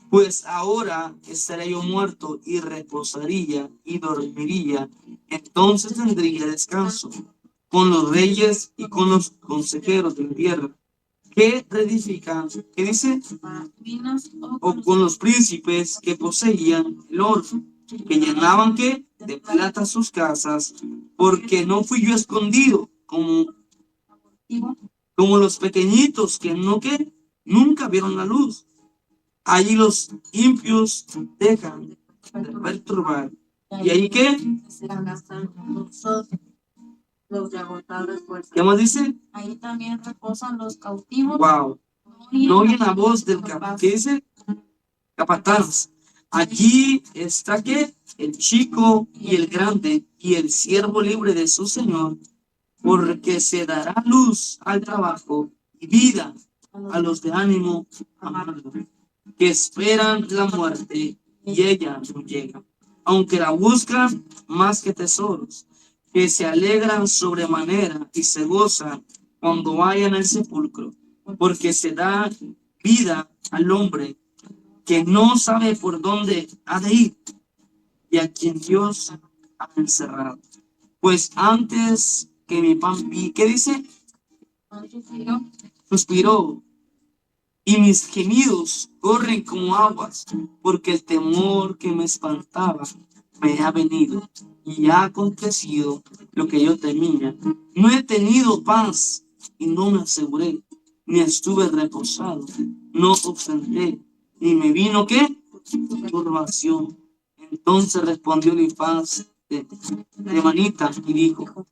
[SPEAKER 2] Pues ahora estaré yo muerto y reposaría y dormiría, entonces tendría descanso con los reyes y con los consejeros de la tierra, que reedifican, ¿qué dice? O con los príncipes que poseían el oro, que llenaban ¿qué? De plata sus casas, porque no fui yo escondido como los pequeñitos que no que nunca vieron la luz. Allí los impios dejan de perturbar. ¿Y ahí qué?
[SPEAKER 3] Los de agotables fuerzas.
[SPEAKER 2] ¿Qué más dice?
[SPEAKER 3] Ahí también reposan los cautivos.
[SPEAKER 2] Wow. No oyen la voz del capataz. ¿Qué dice? Capataz. Allí está ¿qué? El chico y el grande y el siervo libre de su señor, porque se dará luz al trabajo y vida a los de ánimo amargo, que esperan la muerte y ella no llega, aunque la buscan más que tesoros, que se alegran sobremanera y se gozan cuando vayan al sepulcro, porque se da vida al hombre que no sabe por dónde ha de ir y a quien Dios ha encerrado. Pues antes que mi pan vi, ¿qué dice? Suspiró. Y mis gemidos corren como aguas, porque el temor que me espantaba me ha venido y ha acontecido lo que yo temía. No he tenido paz y no me aseguré, ni estuve reposado, no obsenté, ni me vino ¿qué? Turbación. Entonces respondió Elifaz de Manita y dijo,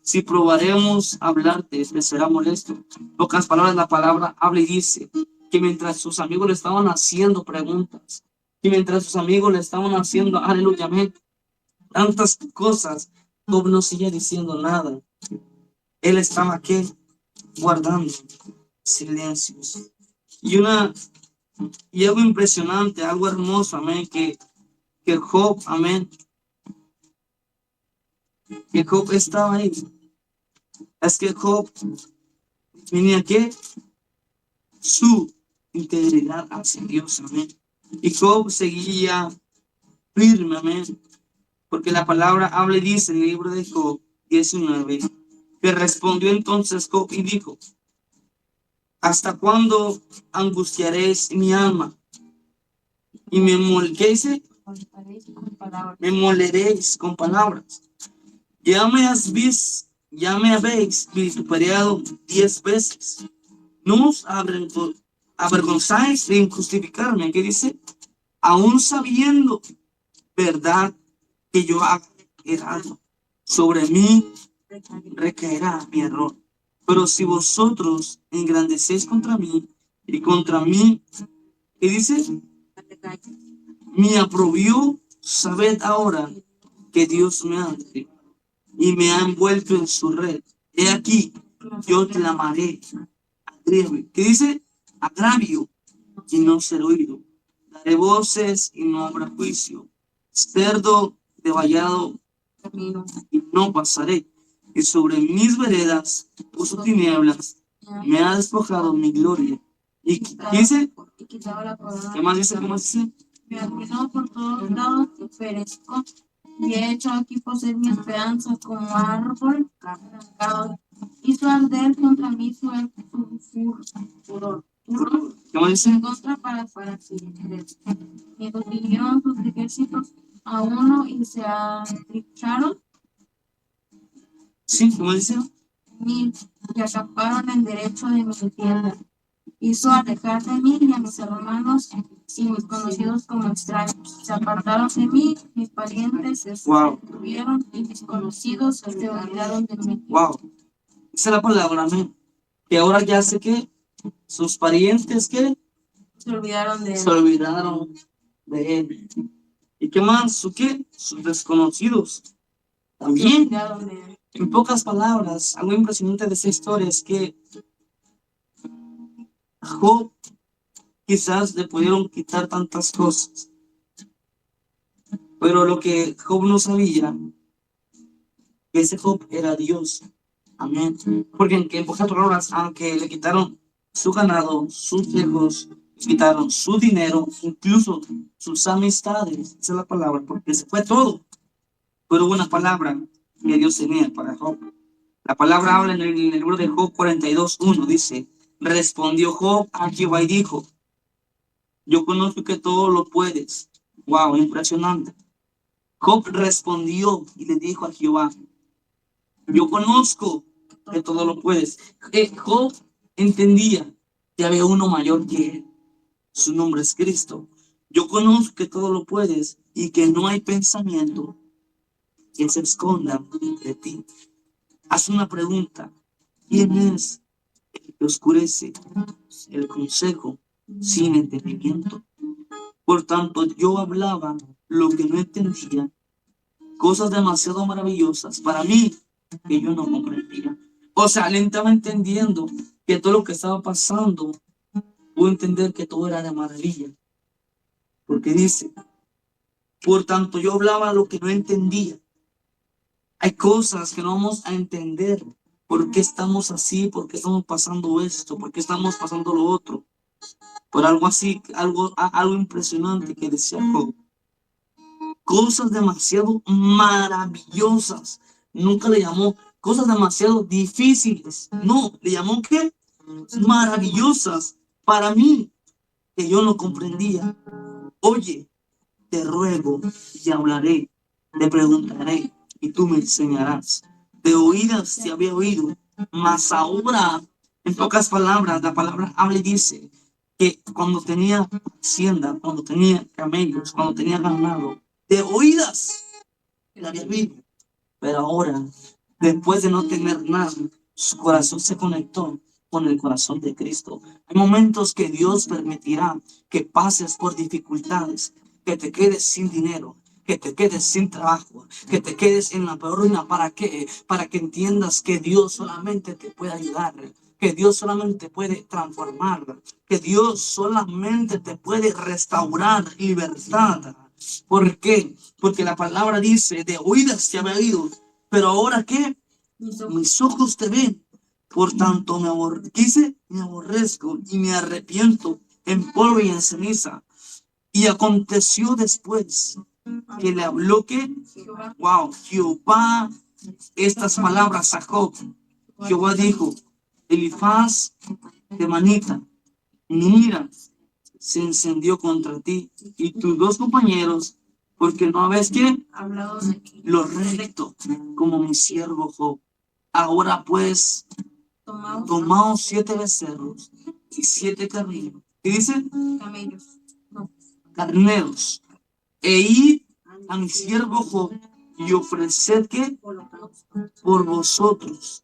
[SPEAKER 2] si probaremos hablarte, te será molesto. Pocas palabras, la palabra habla y dice que mientras sus amigos le estaban haciendo preguntas, y mientras sus amigos le estaban haciendo, aleluya, amén, tantas cosas, Job no seguía diciendo nada. Él estaba aquí guardando silencios. Y algo impresionante, algo hermoso, amén, que Job, amén, que Job estaba ahí. Es que Job tenía que su integridad hacia Dios, amén. Y Job seguía firme, amén, porque la palabra habla y dice en el libro de Job 19, que respondió entonces Job y dijo, ¿Hasta cuándo angustiaréis mi alma? Y me molquéis, me moleréis con palabras. Ya me habéis vituperiado 10 veces. No os avergonzáis de justificarme. ¿Qué dice? Aún sabiendo verdad que yo hago errado, sobre mí recaerá mi error. Pero si vosotros engrandecéis contra mí y contra mí, ¿qué dice? Me aprobió, sabed ahora que Dios me ha y me ha envuelto en su red. He aquí, yo clamaré. Agravio. ¿Qué dice? Agravio y no ser oído. Daré voces y no habrá juicio. Cerdo de vallado y no pasaré. Y sobre mis veredas puso tinieblas. Me ha despojado mi gloria. ¿Y qué dice? ¿Qué más dice? ¿Qué más dice?
[SPEAKER 3] Me arruinó por todos lados y perezco. Y he hecho aquí poseer mi esperanza como árbol arrancado. Hizo arder contra mí su furor.
[SPEAKER 2] ¿Qué más dice?
[SPEAKER 3] En contra para siempre. Y vinieron sus ejércitos a uno y se atrincharon
[SPEAKER 2] Sí, ¿qué más dice?
[SPEAKER 3] y acamparon en derecho de mi tienda. Hizo alejar de mí y a mis hermanos y mis conocidos como extraños. Se apartaron de mí, mis parientes se detuvieron y mis conocidos se olvidaron de mí.
[SPEAKER 2] Wow. Esa es la palabra, amén. Que ahora ya sé que sus parientes que
[SPEAKER 3] Se olvidaron de
[SPEAKER 2] se
[SPEAKER 3] él.
[SPEAKER 2] olvidaron de él. ¿Y qué más? ¿Su qué? Sus desconocidos.
[SPEAKER 3] Se
[SPEAKER 2] También,
[SPEAKER 3] olvidaron de él.
[SPEAKER 2] en pocas palabras, algo impresionante de esta historia es que Job quizás le pudieron quitar tantas cosas, pero lo que Job no sabía, que ese Job era Dios. Amén. Porque en pocas palabras, aunque le quitaron su ganado, sus hijos, le quitaron su dinero, incluso sus amistades, esa es la palabra, porque se fue todo. Pero hubo una palabra que Dios tenía para Job. La palabra habla en el libro de Job 42:1, dice, respondió Job a Jehová y dijo, yo conozco que todo lo puedes. Wow, impresionante. Job respondió y le dijo a Jehová, yo conozco que todo lo puedes. Job entendía que había uno mayor que él. Su nombre es Cristo. Yo conozco que todo lo puedes y que no hay pensamiento que se esconda de ti. Haz una pregunta. ¿Quién es el que oscurece el consejo sin entendimiento? Por tanto, yo hablaba lo que no entendía, cosas demasiado maravillosas para mí que yo no comprendía. O sea, él estaba entendiendo que todo lo que estaba pasando, pudo entender que todo era de maravilla. Porque dice, por tanto, yo hablaba lo que no entendía. Hay cosas que no vamos a entender. ¿Por qué estamos así? ¿Por qué estamos pasando esto? ¿Por qué estamos pasando lo otro? Por algo así, algo impresionante que decía Job. Cosas demasiado maravillosas. Nunca le llamó cosas demasiado difíciles. No, le llamó ¿qué? Maravillosas para mí, que yo no comprendía. Oye, te ruego y hablaré, te preguntaré y tú me enseñarás. De oídas te había oído, mas ahora, en pocas palabras, la palabra habla y dice que cuando tenía hacienda, cuando tenía camellos, cuando tenía ganado, de oídas la había oído. Pero ahora, después de no tener nada, su corazón se conectó con el corazón de Cristo. Hay momentos que Dios permitirá que pases por dificultades, que te quedes sin dinero, que te quedes sin trabajo, que te quedes en la peor ruina. ¿Para qué? Para que entiendas que Dios solamente te puede ayudar, que Dios solamente puede transformar, que Dios solamente te puede restaurar libertad. ¿Por qué? Porque la palabra dice, de oídas te había oído, pero ahora ¿qué? Mis ojos te ven. Por tanto, me aborrezco y me arrepiento en polvo y en ceniza. Y aconteció después que le habló que, wow, Jehová, estas palabras a Job. Jehová dijo, Elifaz temanita, mira, se encendió contra ti y tus dos compañeros, porque no ves que
[SPEAKER 3] Hablado de que
[SPEAKER 2] lo recto como mi siervo Job. Ahora pues, tomaos 7 becerros y 7 carneros. ¿Qué dice?
[SPEAKER 3] camellos. No.
[SPEAKER 2] Carneros. E id a mi siervo Job y ofreced que por vosotros.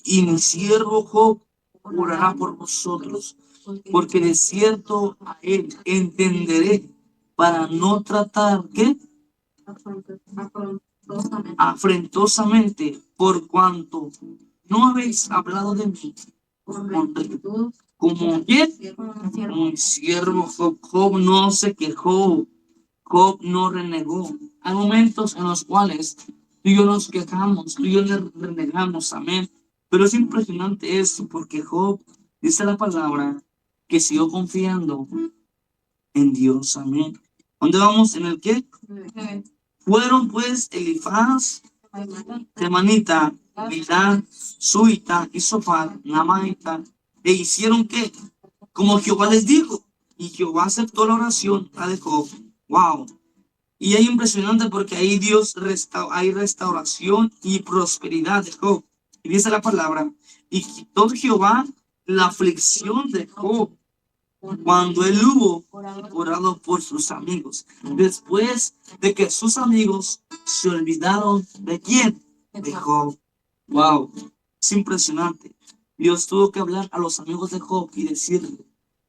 [SPEAKER 2] Y mi siervo Job orará por vosotros, porque de cierto a él entenderé para no tratar que afrentosamente, por cuanto no habéis hablado de mí con rectitud, como quién, como mi siervo Job. Job no se quejó, Job no renegó. Hay momentos en los cuales tú y yo nos quejamos, tú y yo renegamos, amén. Pero es impresionante esto, porque Job, dice la palabra, que siguió confiando en Dios, amén. ¿Dónde vamos? ¿En el qué? Fueron pues Elifaz, temanita, Bildad, Suita y Sofar, Namaita, e hicieron ¿qué? Como Jehová les dijo, y Jehová aceptó la oración de Job. Wow. Y es impresionante porque ahí Dios hay restauración y prosperidad de Job. Y dice la palabra, y quitó Jehová la aflicción de Job cuando él hubo orado por sus amigos, después de que sus amigos se olvidaron de quién, de Job. Wow, es impresionante. Dios tuvo que hablar a los amigos de Job y decirle,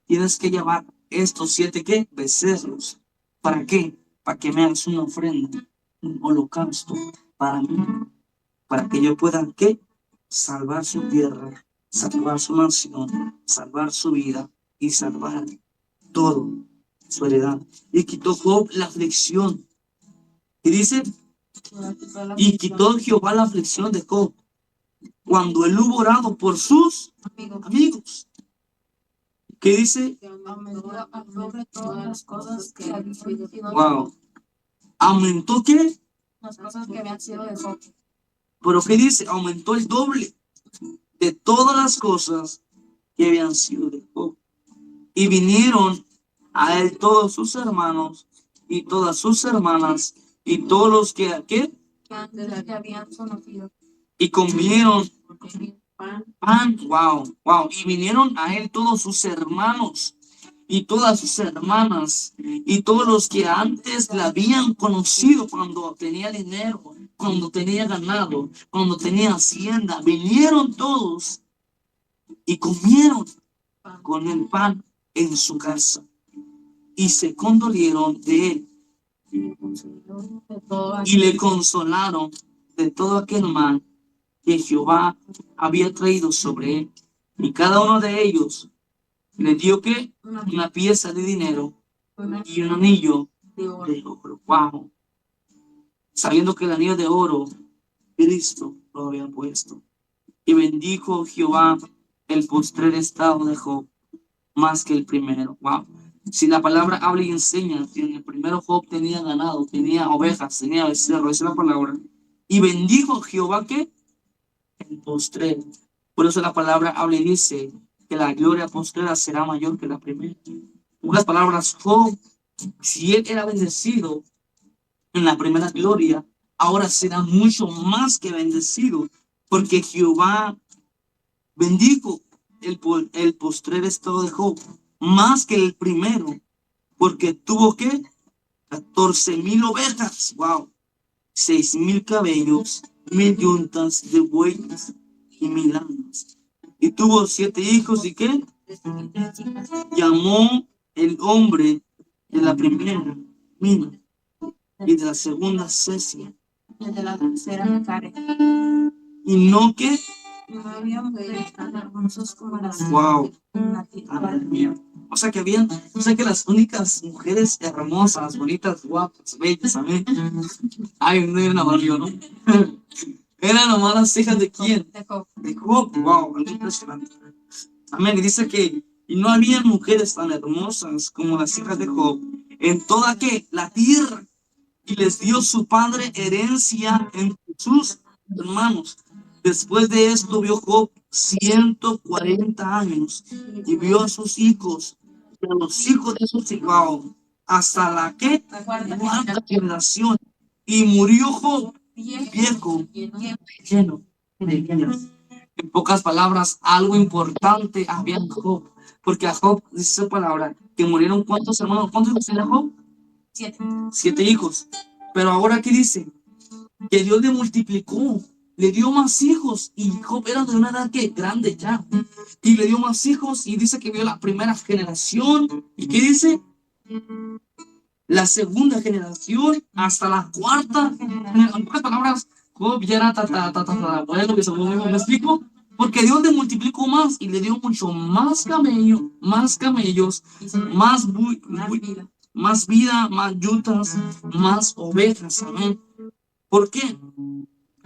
[SPEAKER 2] tienes que llevar estos 7 ¿qué? Becerros. ¿Para qué? Para que me hagas una ofrenda, un holocausto para mí, para que yo pueda ¿qué? Salvar su tierra, salvar su nación, salvar su vida y salvar todo, su heredad. Y quitó Job la aflicción. Y dice, y quitó Jehová la aflicción de Job cuando él hubo orado por sus amigos. ¿Qué dice?
[SPEAKER 3] Sobre todas las cosas que habían sido.
[SPEAKER 2] Wow. ¿Aumentó qué?
[SPEAKER 3] Las cosas que habían sido de Job.
[SPEAKER 2] Pero ¿qué dice? Aumentó el doble de todas las cosas que habían sido de Job. Y vinieron a él todos sus hermanos y todas sus hermanas y todos los que ¿qué?
[SPEAKER 3] Que antes que habían conocido.
[SPEAKER 2] Y comieron pan. Wow, wow. Y vinieron a él todos sus hermanos y todas sus hermanas y todos los que antes la habían conocido cuando tenía dinero, cuando tenía ganado, cuando tenía hacienda. Vinieron todos y comieron con el pan en su casa y se condolieron de él y le consolaron de todo aquel mal que Jehová había traído sobre él. Y cada uno de ellos le dio ¿qué? Una pieza de dinero y un anillo de oro. Wow. Sabiendo que el anillo de oro Cristo lo había puesto. Y bendijo Jehová el postrer estado de Job más que el primero. Wow. Si la palabra habla y enseña, si en el primero Job tenía ganado, tenía ovejas, tenía becerro, esa es la palabra. Y bendijo Jehová ¿qué? El postrero. Por eso la palabra habla y dice que la gloria postrera será mayor que la primera. En otras palabras, Job, si él era bendecido en la primera gloria, ahora será mucho más que bendecido, porque Jehová bendijo el postrer estado de Job más que el primero, porque tuvo que 14,000 ovejas, wow, 6,000 cabellos, 1,000 yuntas de bueyes y 1,000 asnos. Y tuvo 7 hijos, ¿y qué? Llamó el hombre de la primera Mina, y de la segunda Cesia,
[SPEAKER 3] Y de la tercera Care.
[SPEAKER 2] y no que,
[SPEAKER 3] No había mujeres tan hermosas como las
[SPEAKER 2] wow,
[SPEAKER 3] en la tierra.
[SPEAKER 2] madre mía. O sea que las únicas mujeres hermosas, bonitas, guapas, bellas, amén. Ay, no era una ¿no? Eran nomás las hijas de quién?
[SPEAKER 3] De Job.
[SPEAKER 2] De Job. Wow, algo impresionante. Amén. Y dice que y no había mujeres tan hermosas como las hijas de Job en toda que la tierra. Y les dio su padre herencia entre sus hermanos. Después de esto vio Job 140 años y vio a sus hijos y a los hijos de sus hijos hasta la que
[SPEAKER 3] La cuarta
[SPEAKER 2] cuarta generación. Y murió Job viejo, lleno de bienes. En pocas palabras, algo importante había en Job, porque a Job dice su palabra que murieron cuántos hermanos, ¿cuántos hijos tenía Job?
[SPEAKER 3] 7.
[SPEAKER 2] 7 hijos. Pero ahora aquí dice que Dios le multiplicó, le dio más hijos y Job era de una edad que grande ya. Y le dio más hijos y dice que vio la primera generación. ¿Y qué dice? La segunda generación hasta la cuarta. En pocas palabras, Job ya era tatarabuelo, bisabuelo, ¿me explico? Porque Dios le multiplicó más y le dio mucho más camello, más camellos, más, más vida, más yutas, más ovejas. Amén. ¿Por qué?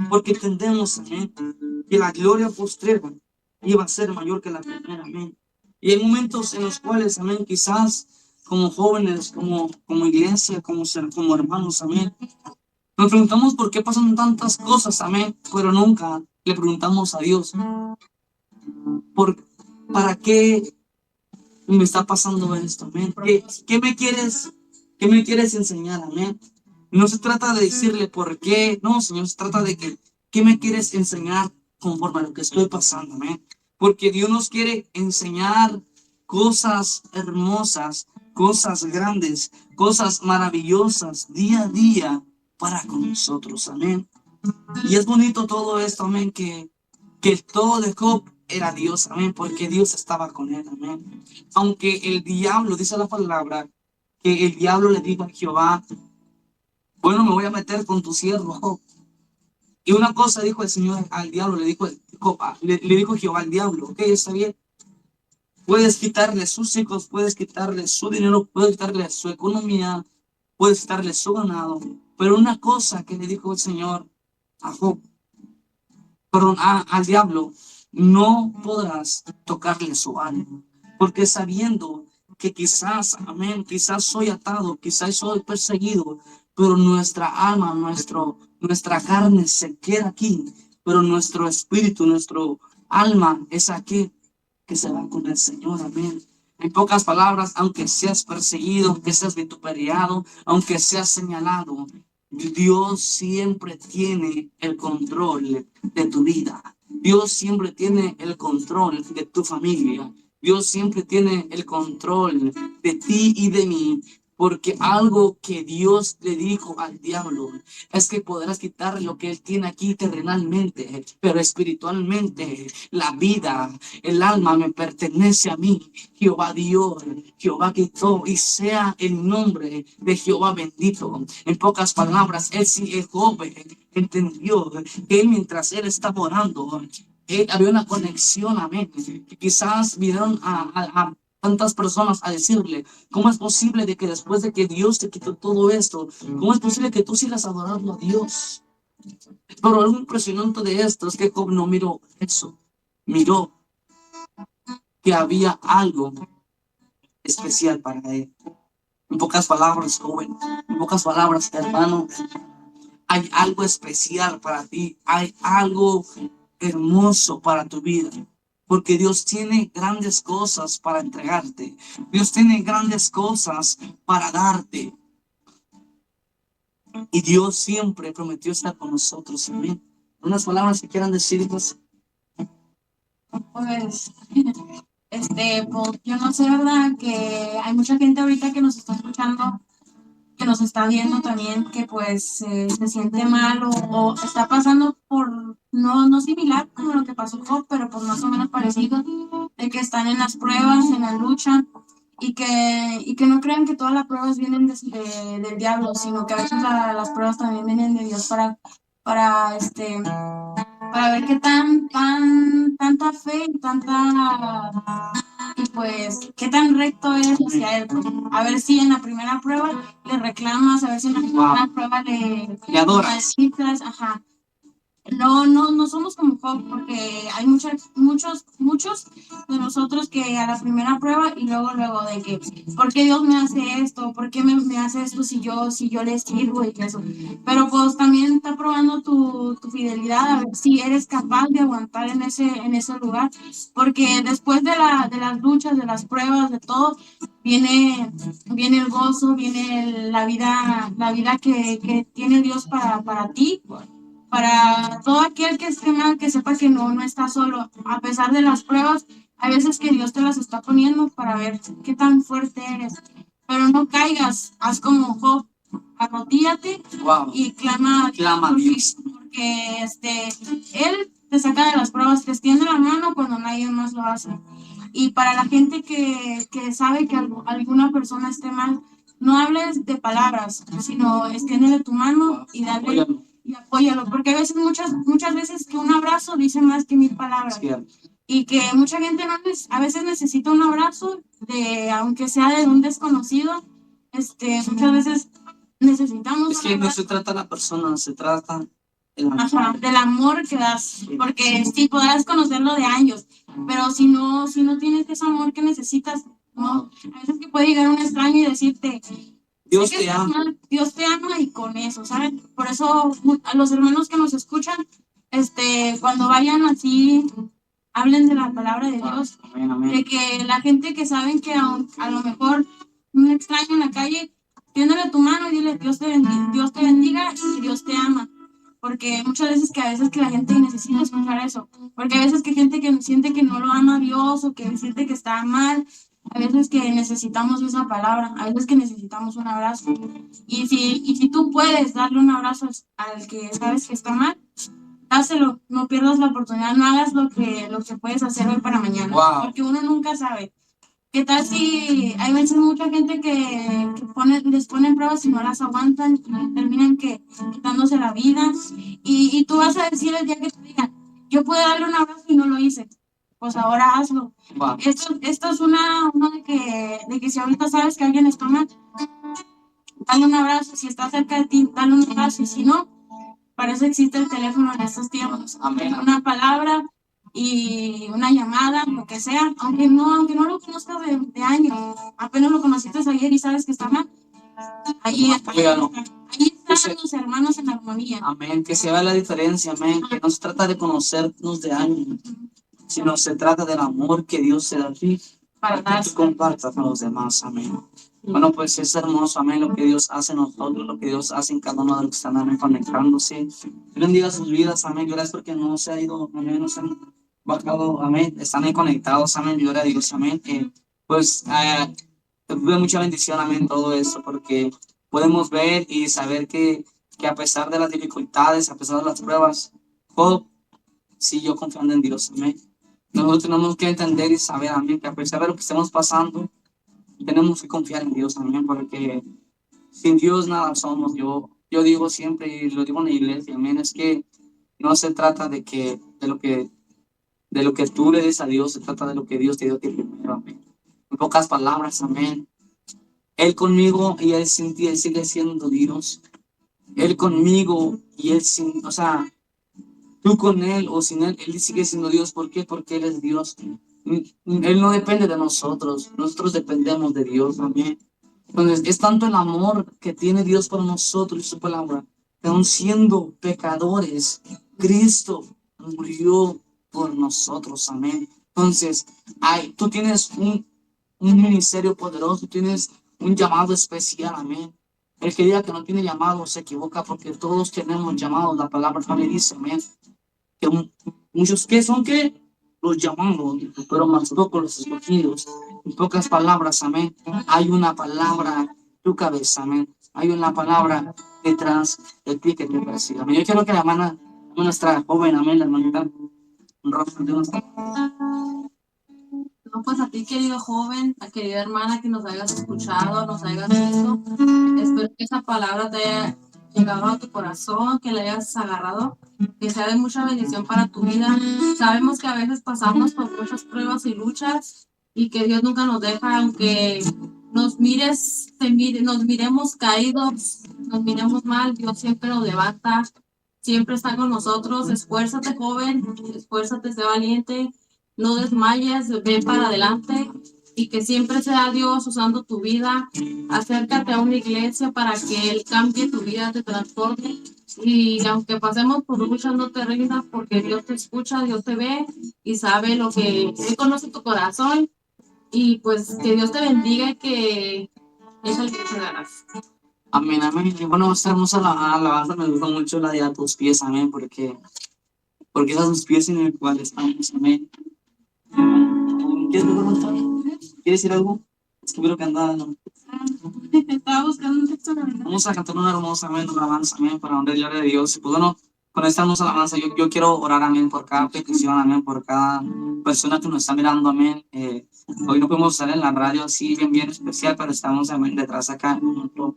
[SPEAKER 2] Porque entendemos, amén, que la gloria postrera iba a ser mayor que la primera, amén. Y hay momentos en los cuales, amén, quizás como jóvenes, como iglesia, como hermanos, amén, nos preguntamos por qué pasan tantas cosas, amén, pero nunca le preguntamos a Dios, ¿por, ¿para qué me está pasando esto, amén? ¿Qué me quieres enseñar, amén? No se trata de decirle por qué, no, Señor, se trata de que, ¿qué me quieres enseñar conforme a lo que estoy pasando, amén? Porque Dios nos quiere enseñar cosas hermosas, cosas grandes, cosas maravillosas día a día para con nosotros, amén. Y es bonito todo esto, amén, que todo de Job era Dios, amén, porque Dios estaba con él, amén. Aunque el diablo, dice la palabra, que el diablo le dijo a Jehová, bueno, me voy a meter con tu siervo Job. Y una cosa dijo el Señor al diablo, le dijo Jehová al diablo, ok, está bien, puedes quitarle sus hijos, puedes quitarle su dinero, puedes quitarle su economía, puedes quitarle su ganado, pero una cosa que le dijo el Señor a Job, perdón, al diablo, no podrás tocarle su alma, porque sabiendo que quizás, amén, quizás soy atado, quizás soy perseguido, pero nuestra alma, nuestra carne se queda aquí, pero nuestro espíritu, nuestro alma es aquí que se va con el Señor, amén. En pocas palabras, aunque seas perseguido, aunque seas vituperiado, aunque seas señalado, Dios siempre tiene el control de tu vida. Dios siempre tiene el control de tu familia. Dios siempre tiene el control de ti y de mí. Porque algo que Dios le dijo al diablo es que podrás quitar lo que él tiene aquí terrenalmente, pero espiritualmente la vida, el alma me pertenece a mí. Jehová dio, Jehová quitó, y sea el nombre de Jehová bendito. En pocas palabras, él sí, el joven entendió que mientras él estaba orando, había una conexión, amén. Quizás vinieron a tantas personas a decirle, ¿cómo es posible de que después de que Dios te quitó todo esto, cómo es posible que tú sigas adorando a Dios? Pero algo impresionante de esto es que Job no miró eso, miró que había algo especial para él. En pocas palabras, joven, en pocas palabras, hermano, hay algo especial para ti, hay algo hermoso para tu vida. Porque Dios tiene grandes cosas para entregarte. Dios tiene grandes cosas para darte. Y Dios siempre prometió estar con nosotros. Amén. Unas palabras que quieran decirnos.
[SPEAKER 3] Pues, pues yo no sé, ¿verdad? Que hay mucha gente ahorita que nos está escuchando, que nos está viendo también, que pues se siente mal o está pasando por, no similar como lo que pasó Job, pero pues más o menos parecido, de que están en las pruebas, en la lucha, y que no crean que todas las pruebas vienen del diablo, sino que a veces las pruebas también vienen de Dios para ver qué tanta fe y y pues qué tan recto eres hacia él. A ver si en la primera prueba le reclamas, a ver si en la primera prueba le
[SPEAKER 2] adoras.
[SPEAKER 3] ajá.
[SPEAKER 5] no somos como Job, porque hay muchos de nosotros que a la primera prueba y luego de que, ¿por qué Dios me hace esto? ¿Por qué me hace esto si yo le sirvo y eso? Pero pues también está probando tu fidelidad, a ver si eres capaz de aguantar en ese lugar, porque después de las luchas, de las pruebas, de todo, viene el gozo, viene la vida que tiene Dios para ti, para todo aquel que esté mal, que sepa que no está solo, a pesar de las pruebas. Hay veces que Dios te las está poniendo para ver qué tan fuerte eres, pero no caigas, haz como Job, arrodíllate
[SPEAKER 2] Wow.
[SPEAKER 5] y clama
[SPEAKER 2] Clama a Dios.
[SPEAKER 5] porque Él te saca de las pruebas, te extiende la mano cuando nadie más lo hace. Y para la gente que sabe que alguna persona esté mal, no hables de palabras, sino extiéndele tu mano y dale
[SPEAKER 2] Óyalo.
[SPEAKER 5] y apóyalo, porque a veces, muchas veces que un abrazo dice más que 1000 palabras.
[SPEAKER 2] Cierto.
[SPEAKER 5] Y que mucha gente a veces necesita un abrazo, aunque sea de un desconocido, muchas veces necesitamos
[SPEAKER 2] Es que no se trata de la persona, se trata del amor.
[SPEAKER 5] Ajá, del amor que das, porque sí podrás conocerlo de años, pero si no tienes ese amor que necesitas, no, a veces que puede llegar un extraño y decirte,
[SPEAKER 2] Dios
[SPEAKER 5] sé que
[SPEAKER 2] te
[SPEAKER 5] estás
[SPEAKER 2] ama.
[SPEAKER 5] mal, Dios te ama y con eso, ¿saben? Por eso a los hermanos que nos escuchan, cuando vayan así, hablen de la palabra de Dios,
[SPEAKER 2] Amén, amén.
[SPEAKER 5] de que la gente que saben que a lo mejor un extraño en la calle, tiéndole tu mano y dile Dios te bendiga y Dios te ama. Porque muchas veces que la gente necesita escuchar eso, porque a veces que gente que siente que no lo ama a Dios o que siente que está mal, a veces que necesitamos esa palabra, a veces que necesitamos un abrazo. Y si tú puedes darle un abrazo al que sabes que está mal, dáselo, no pierdas la oportunidad, no hagas lo que puedes hacer hoy para mañana,
[SPEAKER 2] Wow.
[SPEAKER 5] porque uno nunca sabe. ¿Qué tal si hay veces mucha gente que les ponen pruebas y no las aguantan y terminan quitándose la vida? Y tú vas a decir el día que te digan, yo pude darle un abrazo y no lo hice. Pues ahora hazlo.
[SPEAKER 2] Wow.
[SPEAKER 5] Esto es una de que si ahorita sabes que alguien está mal, dale un abrazo. Si está cerca de ti, dale un abrazo. Y si no, para eso existe el teléfono en estos tiempos.
[SPEAKER 2] Amén.
[SPEAKER 5] Una palabra y una llamada, lo que sea, aunque no lo conozcas de años, apenas lo conociste ayer y sabes que está mal. Allí están los hermanos en armonía.
[SPEAKER 2] Amén, que se vea la diferencia, amén, que no se trata de conocernos de años, sino se trata del amor que Dios se da a ti para que tú compartas con los demás, amén. Bueno, pues es hermoso, amén, lo que Dios hace en nosotros, lo que Dios hace en cada uno de los que están, amén, conectándose. Bendiga sus vidas, amén, gracias porque no se ha ido, amén, no se han bajado, amén, están ahí conectados, amén, gloria a Dios, amén. Pues tuve mucha bendición, amén, todo eso, porque podemos ver y saber que a pesar de las dificultades, a pesar de las pruebas, Job siguió confiando en Dios, amén. Nosotros tenemos que entender y saber, amén, que a pesar de lo que estemos pasando, tenemos que confiar en Dios, amén, porque sin Dios nada somos. Yo digo siempre, y lo digo en la iglesia, amén, es que no se trata de lo que tú le des a Dios, se trata de lo que Dios te dio a ti primero, amén. En pocas palabras, amén. Él conmigo y Él sin ti, Él sigue siendo Dios. Él conmigo y Él sin, o sea, tú con Él o sin Él, Él sigue siendo Dios. ¿Por qué? Porque Él es Dios. Él no depende de nosotros dependemos de Dios, amén. Entonces, es tanto el amor que tiene Dios por nosotros y su palabra, que aun siendo pecadores, Cristo murió por nosotros, amén. Entonces, tú tienes un ministerio poderoso, tienes un llamado especial, amén. El que diga que no tiene llamado se equivoca, porque todos tenemos llamado. La palabra también dice, amén, que muchos que son que los llamados, pero más pocos los escogidos. En pocas palabras, amén, hay una palabra en tu cabeza, amén. Hay una palabra detrás de ti que te persigue, amén. Yo quiero que la hermana, nuestra joven, amén, la hermanita Rosa,
[SPEAKER 3] No, pues a ti, querido joven, a querida hermana que nos hayas escuchado, nos hayas visto, espero que esa palabra te haya llegado a tu corazón, que la hayas agarrado, que sea de mucha bendición para tu vida. Sabemos que a veces pasamos por muchas pruebas y luchas y que Dios nunca nos deja, aunque nos miremos caídos, nos miremos mal, Dios siempre nos levanta, siempre está con nosotros. Esfuérzate, joven, esfuérzate, sé valiente, no desmayes, ve para adelante y que siempre sea Dios usando tu vida. Acércate a una iglesia para que Él cambie tu vida, te transforme. Y aunque pasemos por luchas, no te rindas porque Dios te escucha, Dios te ve y sabe lo que Él conoce tu corazón. Y pues que Dios te bendiga y que es el que te darás.
[SPEAKER 2] Amén, amén. Y bueno, esta hermosa alabanza me gusta mucho la de a tus pies, amén, porque es a tus pies en el cual estamos, amén. ¿Quieres preguntar? ¿Quieres decir algo? Es que creo que anda.
[SPEAKER 5] Estaba buscando un texto.
[SPEAKER 2] Vamos a cantar una hermosa, amén, una alabanza, amén, para honrar y gloria de Dios. Y pues bueno, con esta hermosa alabanza yo quiero orar, amén, por cada petición, amén, por cada persona que nos está mirando, amén. Hoy no podemos estar en la radio así bien especial, pero estamos, amén, detrás acá en nuestra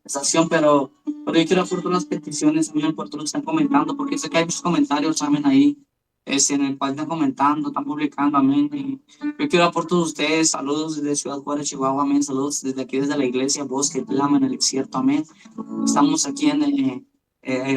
[SPEAKER 2] estación, pero yo quiero por todas las peticiones, amén, por todos los que están comentando, porque sé que hay muchos comentarios, amén, ahí, en el cual están comentando, están publicando, amén. Y yo quiero por todos ustedes, saludos desde Ciudad Juárez, Chihuahua, amén, saludos desde aquí, desde la iglesia Bosque Clama en el Desierto, amén. Estamos aquí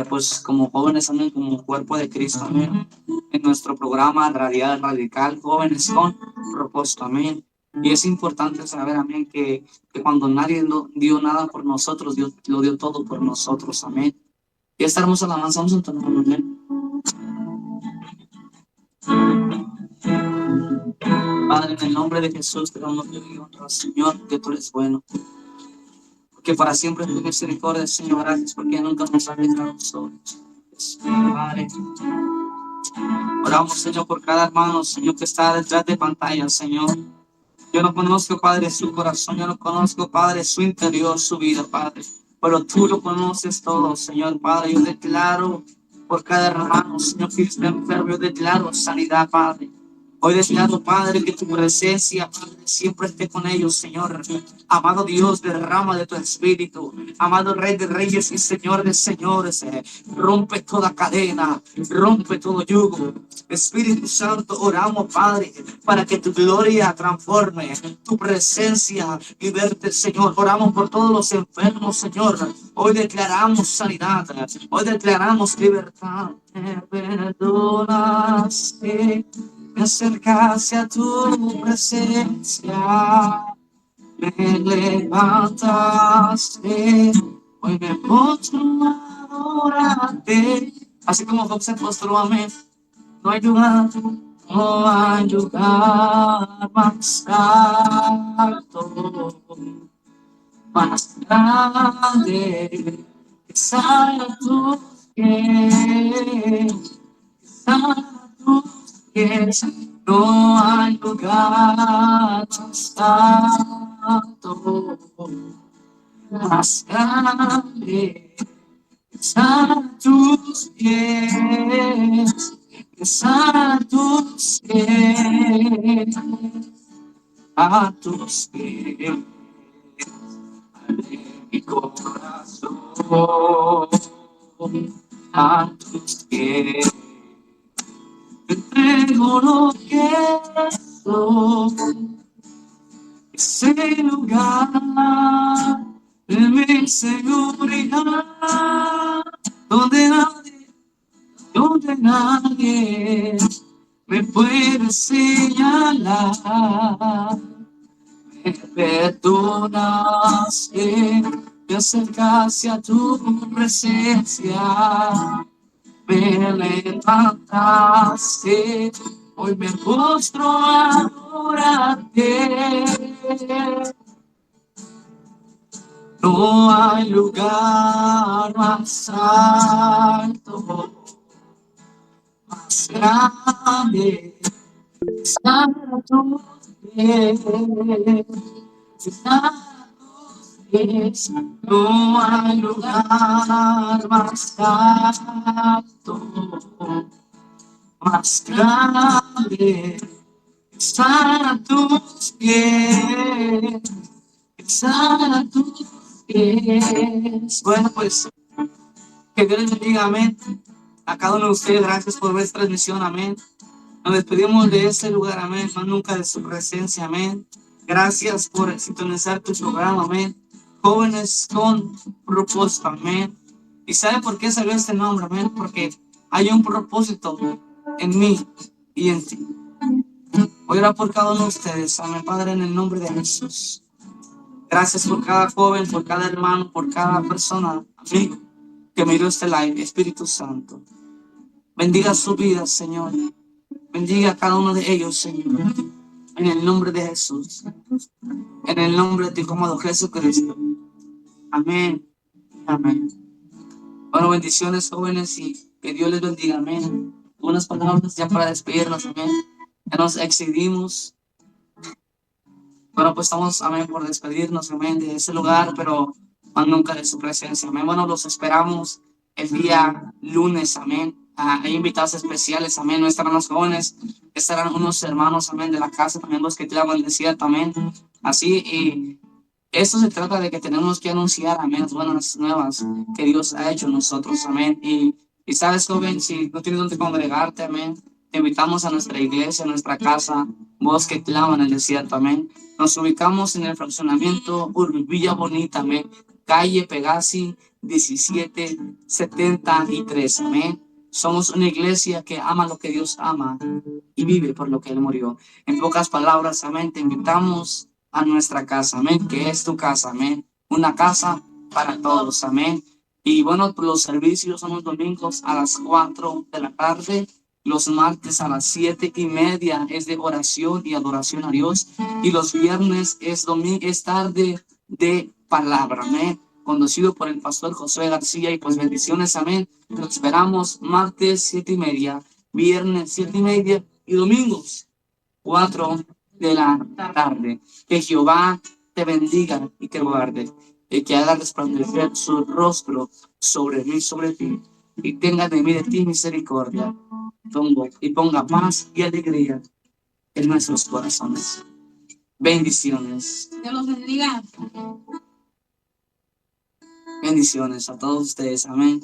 [SPEAKER 2] pues como jóvenes, amén, como cuerpo de Cristo, amén, en nuestro programa radical, jóvenes con propósito, amén. Y es importante saber, amén, que cuando nadie dio nada por nosotros, Dios lo dio todo por nosotros, amén. Y esta hermosa alabanza vamos a entonar, amén. Padre, en el nombre de Jesús te damos gloria y honra, Señor, que tú eres bueno, que para siempre es tu misericordia, Señor. Gracias porque nunca nos has dejado solos, Padre. Oramos, Señor, por cada hermano, Señor, que está detrás de pantalla, Señor. Yo no conozco, Padre, su corazón, yo no conozco, Padre, su interior, su vida, Padre, pero tú lo conoces todo, Señor, Padre. Yo declaro por cada hermano, Señor, que está enfermo, yo declaro sanidad, Padre. Hoy declaro, Padre, que tu presencia, Padre, siempre esté con ellos, Señor. Amado Dios, derrama de tu espíritu. Amado Rey de Reyes y Señor de Señores, rompe toda cadena, rompe todo yugo. Espíritu Santo, oramos, Padre, para que tu gloria transforme, tu presencia liberte, Señor. Oramos por todos los enfermos, Señor. Hoy declaramos sanidad, hoy declaramos libertad. Me perdonaste, me acercaste a tu presencia, me levantaste, hoy me postro a adorarte. Así como Job se postró, amén. No hay lugar más alto, más grande, que salga tus pies, no hay lugar más alto, más grande, a tus pies, a tus pies, a tus pies, mi corazón, a tus pies. Te entrego lo que soy, ese lugar de mi seguridad, donde nadie me puede señalar. Me perdonaste, te acercaste a tu presencia, me levantaste, hoy me postro a adorarte. No hay lugar más alto, más grande, está a tus pies, está a tus pies. No hay lugar más alto, más grande, está a tus pies, está a tus pies. Bueno, pues que Dios les bendiga, amén. A cada uno de ustedes, gracias por ver esta transmisión, amén. Nos despedimos de este lugar, amén, más nunca de su presencia, amén. Gracias por sintonizar tu programa, amén. Jóvenes con propósito, amén. ¿Y sabe por qué salió este nombre? Amén. Porque hay un propósito en mí y en ti. Voy a orar por cada uno de ustedes. Amén, Padre, en el nombre de Jesús. Gracias por cada joven, por cada hermano, por cada persona, amigo, que miró este live. Espíritu Santo, bendiga su vida, Señor. Bendiga a cada uno de ellos, Señor. En el nombre de Jesús. En el nombre de tu amado Jesucristo. Amén. Amén. Bueno, bendiciones, jóvenes, y que Dios les bendiga. Amén. Unas palabras ya para despedirnos. Amén. Ya nos excedimos. Bueno, pues estamos, amén, por despedirnos, amén, de ese lugar, pero más nunca de su presencia, amén. Bueno, los esperamos el día lunes, amén. Hay invitados especiales, amén. No estarán los jóvenes, estarán unos hermanos, amén, de la casa, también los que claman el desierto, amén. Así, y esto se trata de que tenemos que anunciar, amén, las buenas nuevas que Dios ha hecho en nosotros, amén. Y sabes, joven, si no tienes donde congregarte, amén, te invitamos a nuestra iglesia, a nuestra casa, Bosque Clama en el Desierto, amén. Nos ubicamos en el fraccionamiento Villa Bonita, amén. Calle Pegasi 1773, amén. Somos una iglesia que ama lo que Dios ama y vive por lo que Él murió. En pocas palabras, amén, te invitamos a nuestra casa, amén, que es tu casa, amén. Una casa para todos, amén. Y bueno, los servicios son los domingos a las 4 de la tarde. Los martes a las 7:30 es de oración y adoración a Dios. Y los viernes es tarde de palabra, amén. Conducido por el pastor Josué García. Y pues bendiciones, amén. Los esperamos martes 7:30, viernes 7:30 y domingos 4 de la tarde. Que Jehová te bendiga y te guarde. Y que haga resplandecer su rostro sobre mí, sobre ti. Y tenga de mí de ti misericordia. Y ponga paz y alegría en nuestros corazones. Bendiciones.
[SPEAKER 5] Dios los bendiga.
[SPEAKER 2] Bendiciones a todos ustedes. Amén.